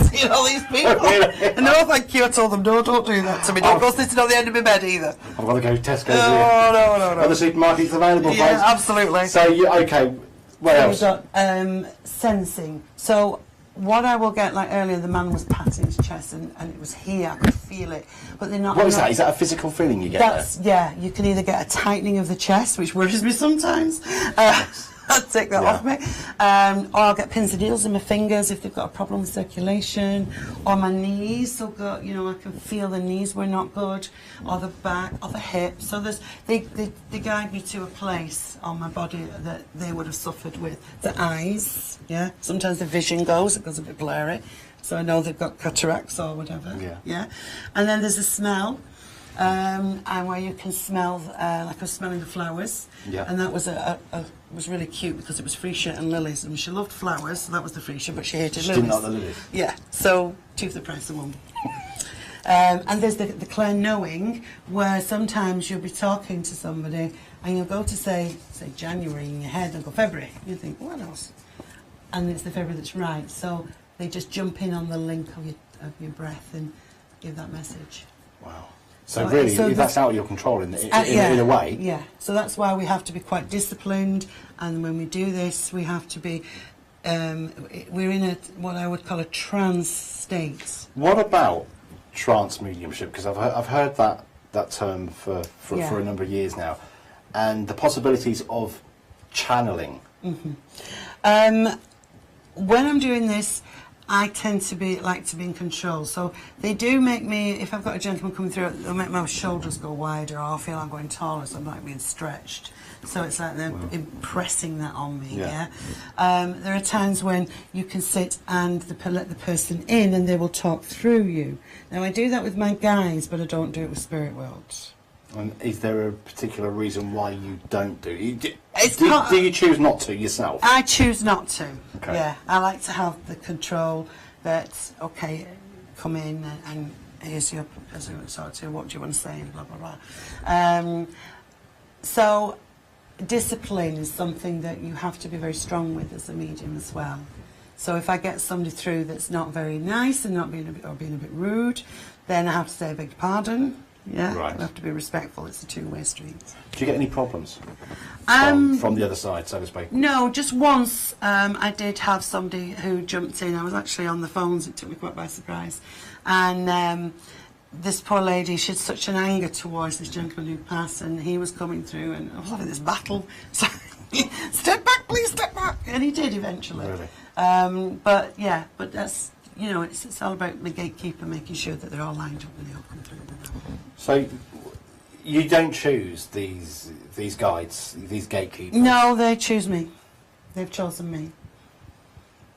seeing all these people. And no, thank you. I told them, no, don't do that to me. Don't go sitting on the end of my bed either. I've got to go to Tesco's. No. Other supermarkets available, Yeah, folks. absolutely. So, okay, what else? We've got sensing. So what I will get, like earlier, the man was patting his chest and it was here, I could feel it. But they're not... What is that? Is that a physical feeling you get there? Yeah, you can either get a tightening of the chest, which worries me sometimes. I'll take that off me. Or I'll get pins and needles in my fingers if they've got a problem with circulation. Or my knees, so got, you know, I can feel the knees were not good. Or the back, or the hips. So they guide me to a place on my body that they would have suffered with. The eyes, yeah. Sometimes the vision goes, it goes a bit blurry. So I know they've got cataracts or whatever. Yeah. And then there's a smell. And where you can smell, like I was smelling the flowers. Yeah. And that was was really cute because it was freesia and lilies. And she loved flowers, so that was the freesia, but she hated lilies. She didn't like the lilies? Yeah, so two for the price of one. And there's the clear knowing, where sometimes you'll be talking to somebody and you'll go to say January in your head and go February. You think, what else? And it's the February that's right. So they just jump in on the link of your breath and give that message. Wow. So really, that's out of your control in a way. Yeah. So that's why we have to be quite disciplined, and when we do this, we have to be. We're in what I would call a trance state. What about trance mediumship? Because I've heard that term for a number of years now, and the possibilities of channeling. Mm-hmm. When I'm doing this, I tend to like to be in control. So they do make me, if I've got a gentleman coming through, they'll make my shoulders go wider, or I feel I'm going taller, so I'm like being stretched. So it's like they're impressing that on me, yeah? There are times when you can sit and let the person in and they will talk through you. Now, I do that with my guides, but I don't do it with spirit worlds. And is there a particular reason why you don't do it? Do you choose not to yourself? I choose not to. Okay. Yeah, I like to have the control that, okay, come in and here's your sort of, what do you want to say, and blah, blah, blah. So discipline is something that you have to be very strong with as a medium as well. So if I get somebody through that's not very nice and being a bit rude, then I have to say, I beg your pardon. Yeah, right. You have to be respectful. It's a two-way street. Do you get any problems from the other side, so to speak? No, just once I did have somebody who jumped in. I was actually on the phones. It took me quite by surprise. And this poor lady, she had such an anger towards this gentleman who passed, and he was coming through, and I was having this battle. So, step back, please, step back. And he did eventually. Really? But that's, you know, it's all about the gatekeeper making sure that they're all lined up when they all come through. So you don't choose these guides, these gatekeepers? No, they choose me. They've chosen me.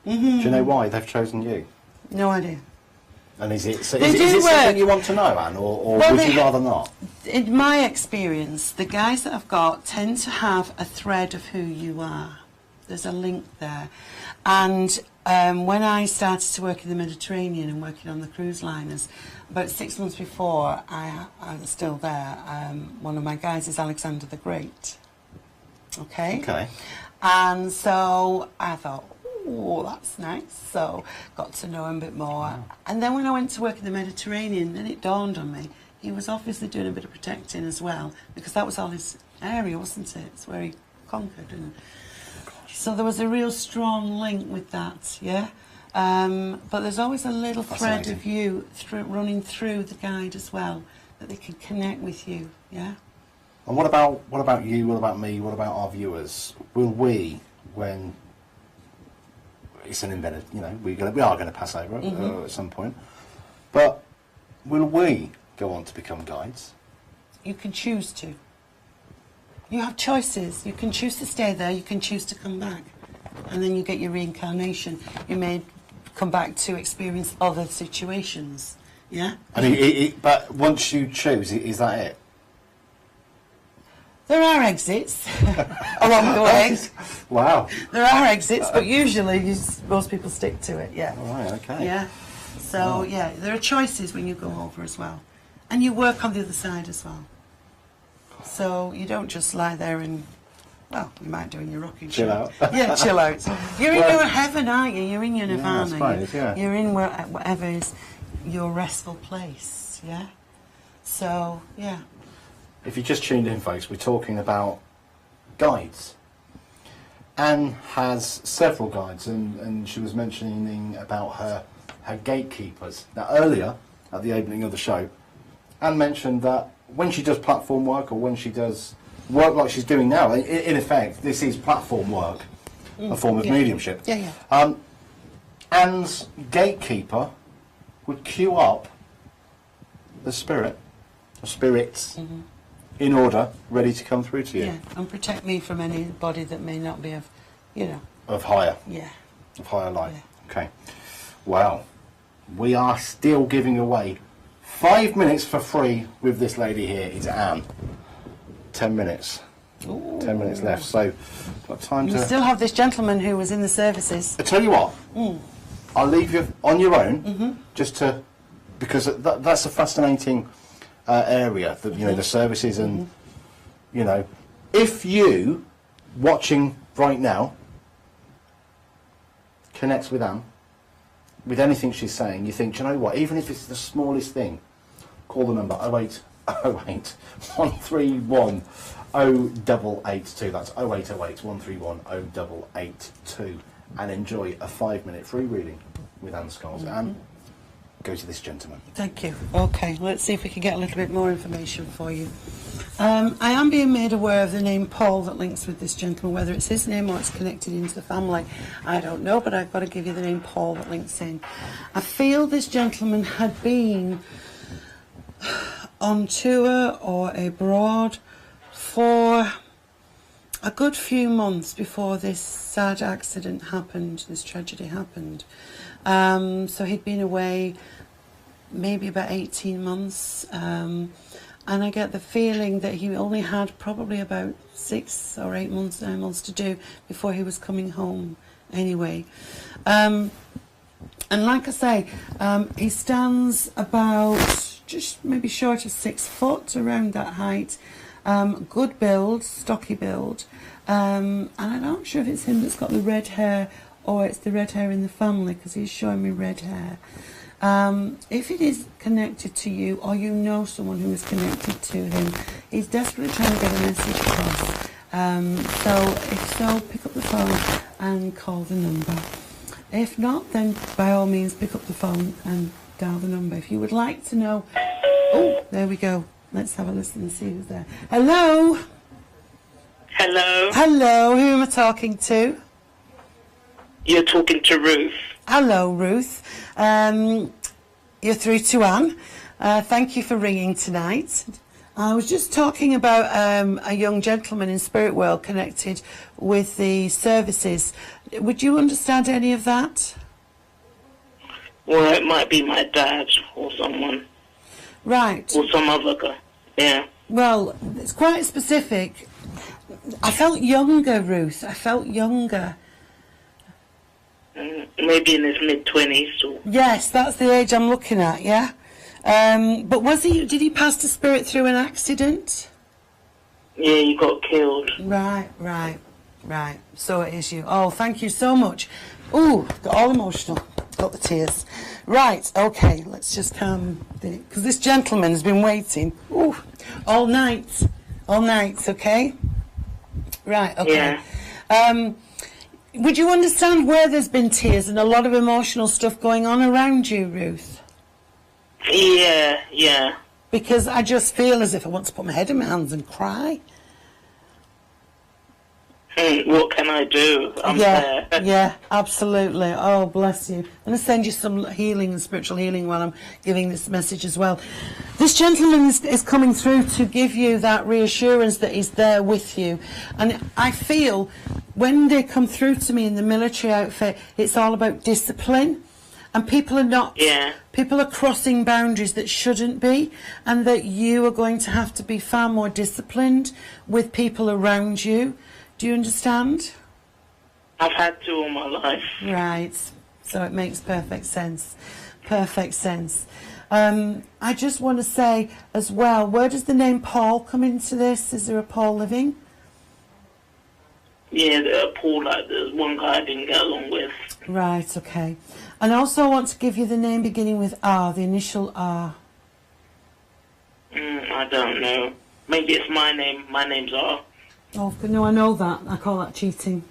Mm-hmm. Do you know why they've chosen you? No idea. And is it something you want to know, Anne, or would you rather not? In my experience, the guys that I've got tend to have a thread of who you are. There's a link there. And when I started to work in the Mediterranean and working on the cruise liners, about 6 months before I was still there, one of my guys is Alexander the Great. Okay? And so I thought, oh, that's nice. So got to know him a bit more. Wow. And then when I went to work in the Mediterranean, then it dawned on me, he was obviously doing a bit of protecting as well, because that was all his area, wasn't it? It's where he conquered. And so there was a real strong link with that, yeah? But there's always a little thread of you running through the guide as well, that they can connect with you, yeah? And what about you, what about me, what about our viewers? Will we, when it's an invented, you know, we are going to pass over at some point, but will we go on to become guides? You can choose to. You have choices. You can choose to stay there, you can choose to come back. And then you get your reincarnation. You may come back to experience other situations, yeah? But once you choose, is that it? There are exits along the way. Wow. There are exits, but usually most people stick to it, yeah. All right, okay. Yeah. So, yeah, there are choices when you go over as well. And you work on the other side as well. So you don't just lie there and Well, you might do in your rocking Chill chair. out. Yeah, chill out. You're in your heaven, aren't you? You're in your nirvana. I suppose, yeah. You're in whatever is your restful place, yeah? So, yeah. If you just tuned in, folks, we're talking about guides. Anne has several guides, and she was mentioning about her gatekeepers. Now, earlier, at the opening of the show, Anne mentioned that when she does platform work, or when she does work like she's doing now, in effect, this is platform work, a form of mediumship. Yeah, yeah. Anne's gatekeeper would queue up the spirits, in order, ready to come through to you. Yeah, and protect me from anybody that may not be of, you know. Of higher. Yeah. Of higher light. Yeah. Okay. Well, we are still giving away 5 minutes for free with this lady here. It's Anne. 10 minutes. Ooh. 10 minutes left. So, got time You to... still have this gentleman who was in the services. I tell you what, I'll leave you on your own, just to... Because that's a fascinating area, you know, the services and, you know, if you, watching right now, connects with Anne, with anything she's saying, you think, do you know what, even if it's the smallest thing, call the number 0808 131 0882. That's 0808 131 0882, and enjoy a 5-minute free reading with Anne Scholes. Anne, go to this gentleman. Thank you. Okay, let's see if we can get a little bit more information for you. I am being made aware of the name Paul that links with this gentleman. Whether it's his name or it's connected into the family, I don't know, but I've got to give you the name Paul that links in. I feel this gentleman had been on tour or abroad for a good few months before this sad accident happened, this tragedy happened. So he'd been away maybe about 18 months, and I get the feeling that he only had probably about 6 or 8 months, 9 months to do before he was coming home anyway. And like I say, he stands about just maybe short of 6 foot, around that height. Good build, stocky build, and I'm not sure if it's him that's got the red hair or it's the red hair in the family, because he's showing me red hair. If it is connected to you, or you know someone who is connected to him, he's desperately trying to get a message across. So if so, pick up the phone and call the number. If not, then by all means pick up the phone and dial the number. If you would like to know... Oh, there we go. Let's have a listen and see who's there. Hello? Hello? Hello, who am I talking to? You're talking to Ruth. Hello, Ruth. You're through to Anne. Thank you for ringing tonight. I was just talking about a young gentleman in Spirit World connected with the services. Would you understand any of that? Well, it might be my dad or someone. Right. Or some other guy. Yeah. Well, it's quite specific. I felt younger, Ruth. I felt younger. Maybe in his mid-20s. Or... Yes, that's the age I'm looking at, yeah? But did he pass the spirit through an accident? Yeah, he got killed. Right. So it is you. Oh, thank you so much. Ooh, got all emotional. Got the tears. Right, okay, let's just calm down. Because this gentleman has been waiting all night, okay? Right, okay. Yeah. Would you understand where there's been tears and a lot of emotional stuff going on around you, Ruth? Yeah. Because I just feel as if I want to put my head in my hands and cry. What can I do? I'm there. Yeah, absolutely. Oh, bless you. I'm going to send you some healing and spiritual healing while I'm giving this message as well. This gentleman is coming through to give you that reassurance that he's there with you. And I feel when they come through to me in the military outfit, it's all about discipline. And people are not... Yeah. People are crossing boundaries that shouldn't be, and that you are going to have to be far more disciplined with people around you. Do you understand? I've had to all my life. Right. So it makes perfect sense. Perfect sense. I just want to say as well, where does the name Paul come into this? Is there a Paul living? Paul, like, there's one guy I didn't get along with. Right, okay. And I also want to give you the name beginning with R, the initial R. I don't know. Maybe it's my name. My name's R. Oh, no, I know that. I call that cheating.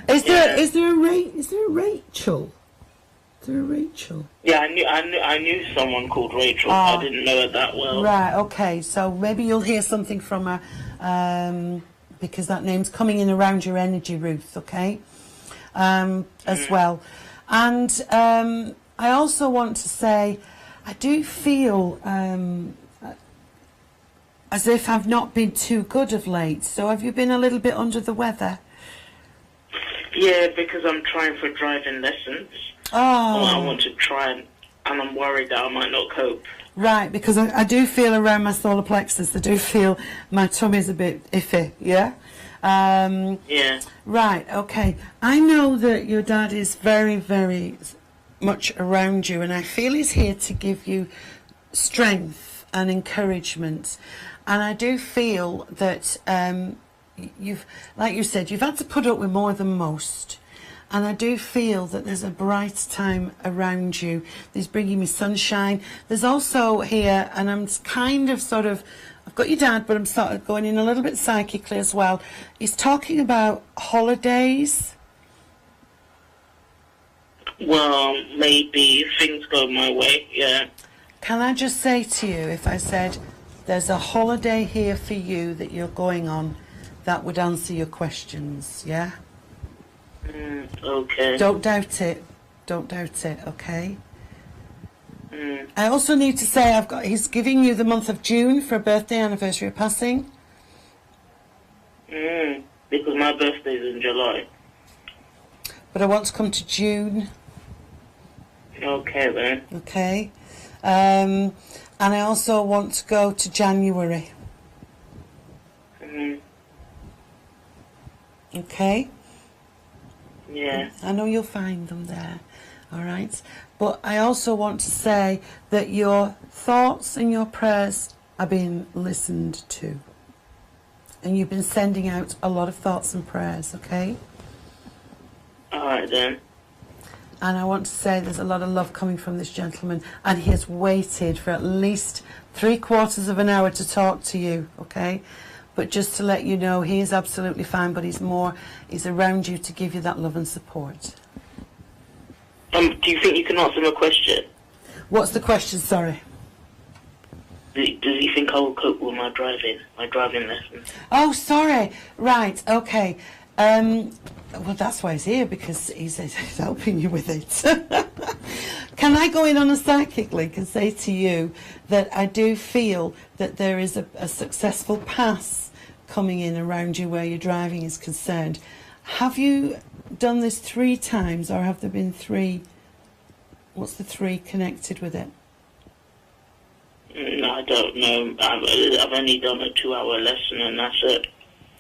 Is there a Rachel? Is there a Rachel? Yeah, I knew someone called Rachel. I didn't know her that well. Right, okay. So maybe you'll hear something from her, because that name's coming in around your energy, Ruth, okay? As well. And I also want to say, I do feel as if I've not been too good of late. So have you been a little bit under the weather? Yeah, because I'm trying for driving lessons. Oh. I want to try, and I'm worried that I might not cope. Right, because I do feel around my solar plexus, I do feel my tummy's a bit iffy, yeah? Yeah. Right, okay. I know that your dad is very, very much around you, and I feel he's here to give you strength and encouragement. And I do feel that you've, like you said, you've had to put up with more than most. And I do feel that there's a bright time around you. There's bringing me sunshine. There's also here, and I'm kind of sort of, I've got your dad, but I'm sort of going in a little bit psychically as well. He's talking about holidays. Well, maybe if things go my way, yeah. Can I just say to you, if I said there's a holiday here for you that you're going on, that would answer your questions, yeah? Okay. Don't doubt it. Don't doubt it, okay? I also need to say he's giving you the month of June for a birthday anniversary of passing. Because my birthday's in July. But I want to come to June. Okay then. Okay. And I also want to go to January. Okay? Yeah. I know you'll find them there, all right? But I also want to say that your thoughts and your prayers are being listened to. And you've been sending out a lot of thoughts and prayers, okay? All right then. And I want to say there's a lot of love coming from this gentleman, and he has waited for at least 3/4 of an hour to talk to you, okay? But just to let you know, he is absolutely fine, but he's around you to give you that love and support. Do you think you can answer my question? What's the question, sorry? Does he think I will cope with my driving lessons? Oh, sorry. Right, okay. Well, that's why he's here, because he's helping you with it. Can I go in on a psychic link and say to you that I do feel that there is a successful pass coming in around you where your driving is concerned? Have you done this 3 times, or have there been 3? What's the 3 connected with it? I don't know. I've only done a 2-hour lesson and that's it.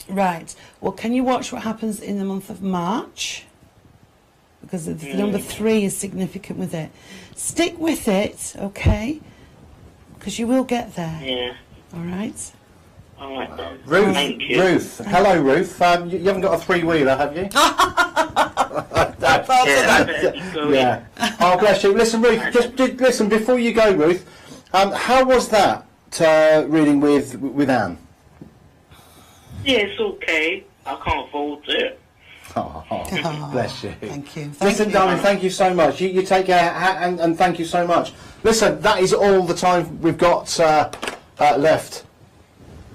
Right. Well, can you watch what happens in the month of March? Because the number 3 is significant with it. Stick with it, okay? Because you will get there. Yeah. All right? All right then. Ruth, thank you. Ruth. Hello, Ruth. You haven't got a 3-wheeler, have you? Yeah. Oh, bless you. Listen, Ruth, just listen, before you go, Ruth, how was that reading with Anne? Yeah, it's okay. I can't fault it. Oh, bless you. Thank you. Listen, darling, thank you so much. You take care, and thank you so much. Listen, that is all the time we've got left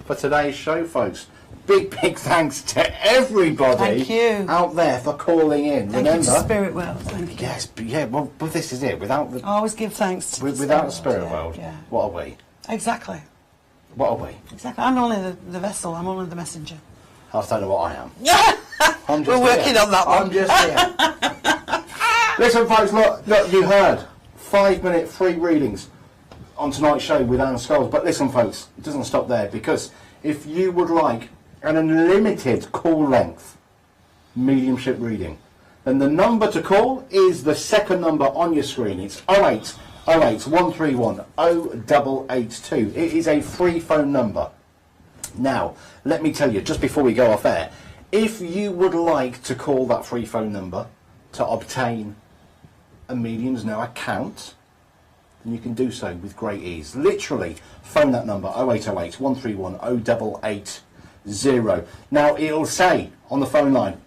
for today's show, folks. Big thanks to everybody out there for calling in. Thank you to Spirit World. Thank you. Yes, but yeah, well, this is it. Without the, I always give thanks to without the Spirit World, what are we? Exactly. What are we? Exactly. I'm only the vessel. I'm only the messenger. I don't know what I am. We're working on that one. I'm just here. Listen, folks, look, you heard 5-minute free readings on tonight's show with Anne Scholes. But listen, folks, it doesn't stop there, because if you would like an unlimited call length mediumship reading, then the number to call is the second number on your screen. It's 08 08 131 0882. It is a free phone number. Now, let me tell you, just before we go off air, if you would like to call that free phone number to obtain a Mediums Now account, then you can do so with great ease. Literally, phone that number, 0808 131 0880. Now, it'll say on the phone line,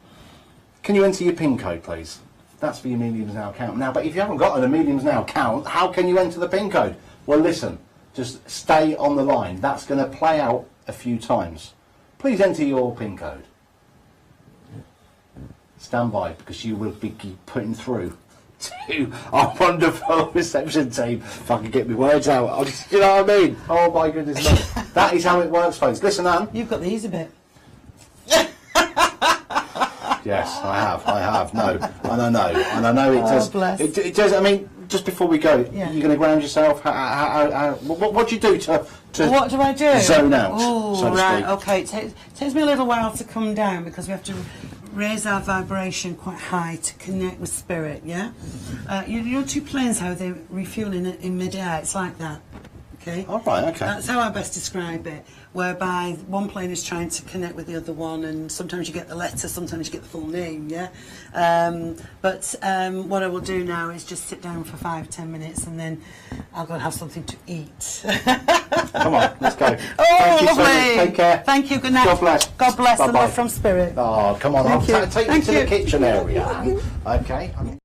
can you enter your PIN code, please? That's for your Mediums Now account. Now, but if you haven't got a Mediums Now account, how can you enter the PIN code? Well, listen, just stay on the line. That's going to play out a few times. Please enter your PIN code. Stand by, because you will be putting through to our wonderful reception team. If I can get my words out, you know what I mean? Oh my goodness me. That is how it works, folks. Listen, Anne. You've got the easy bit. Yes, I have. No, and I know it does. Bless. It does. I mean, just before we go, you're going to ground yourself. What do you do to what do I do? Zone out. Oh, so to right. speak? Okay. It takes me a little while to come down because we have to raise our vibration quite high to connect with spirit. Yeah. You know, two planes, how they refuel in mid-air. It's like that. Okay. All right. Okay. That's how I best describe it. Whereby one plane is trying to connect with the other one, and sometimes you get the letter, sometimes you get the full name, yeah? But what I will do now is just sit down for 5-10 minutes, and then I'll go and have something to eat. Come on, let's go. Oh, thank you lovely. so much. Take care. Thank you, good night. God bless. God bless, Bye-bye. and love from spirit. Oh, come on, I'll take you Thank to you. the kitchen area. Okay.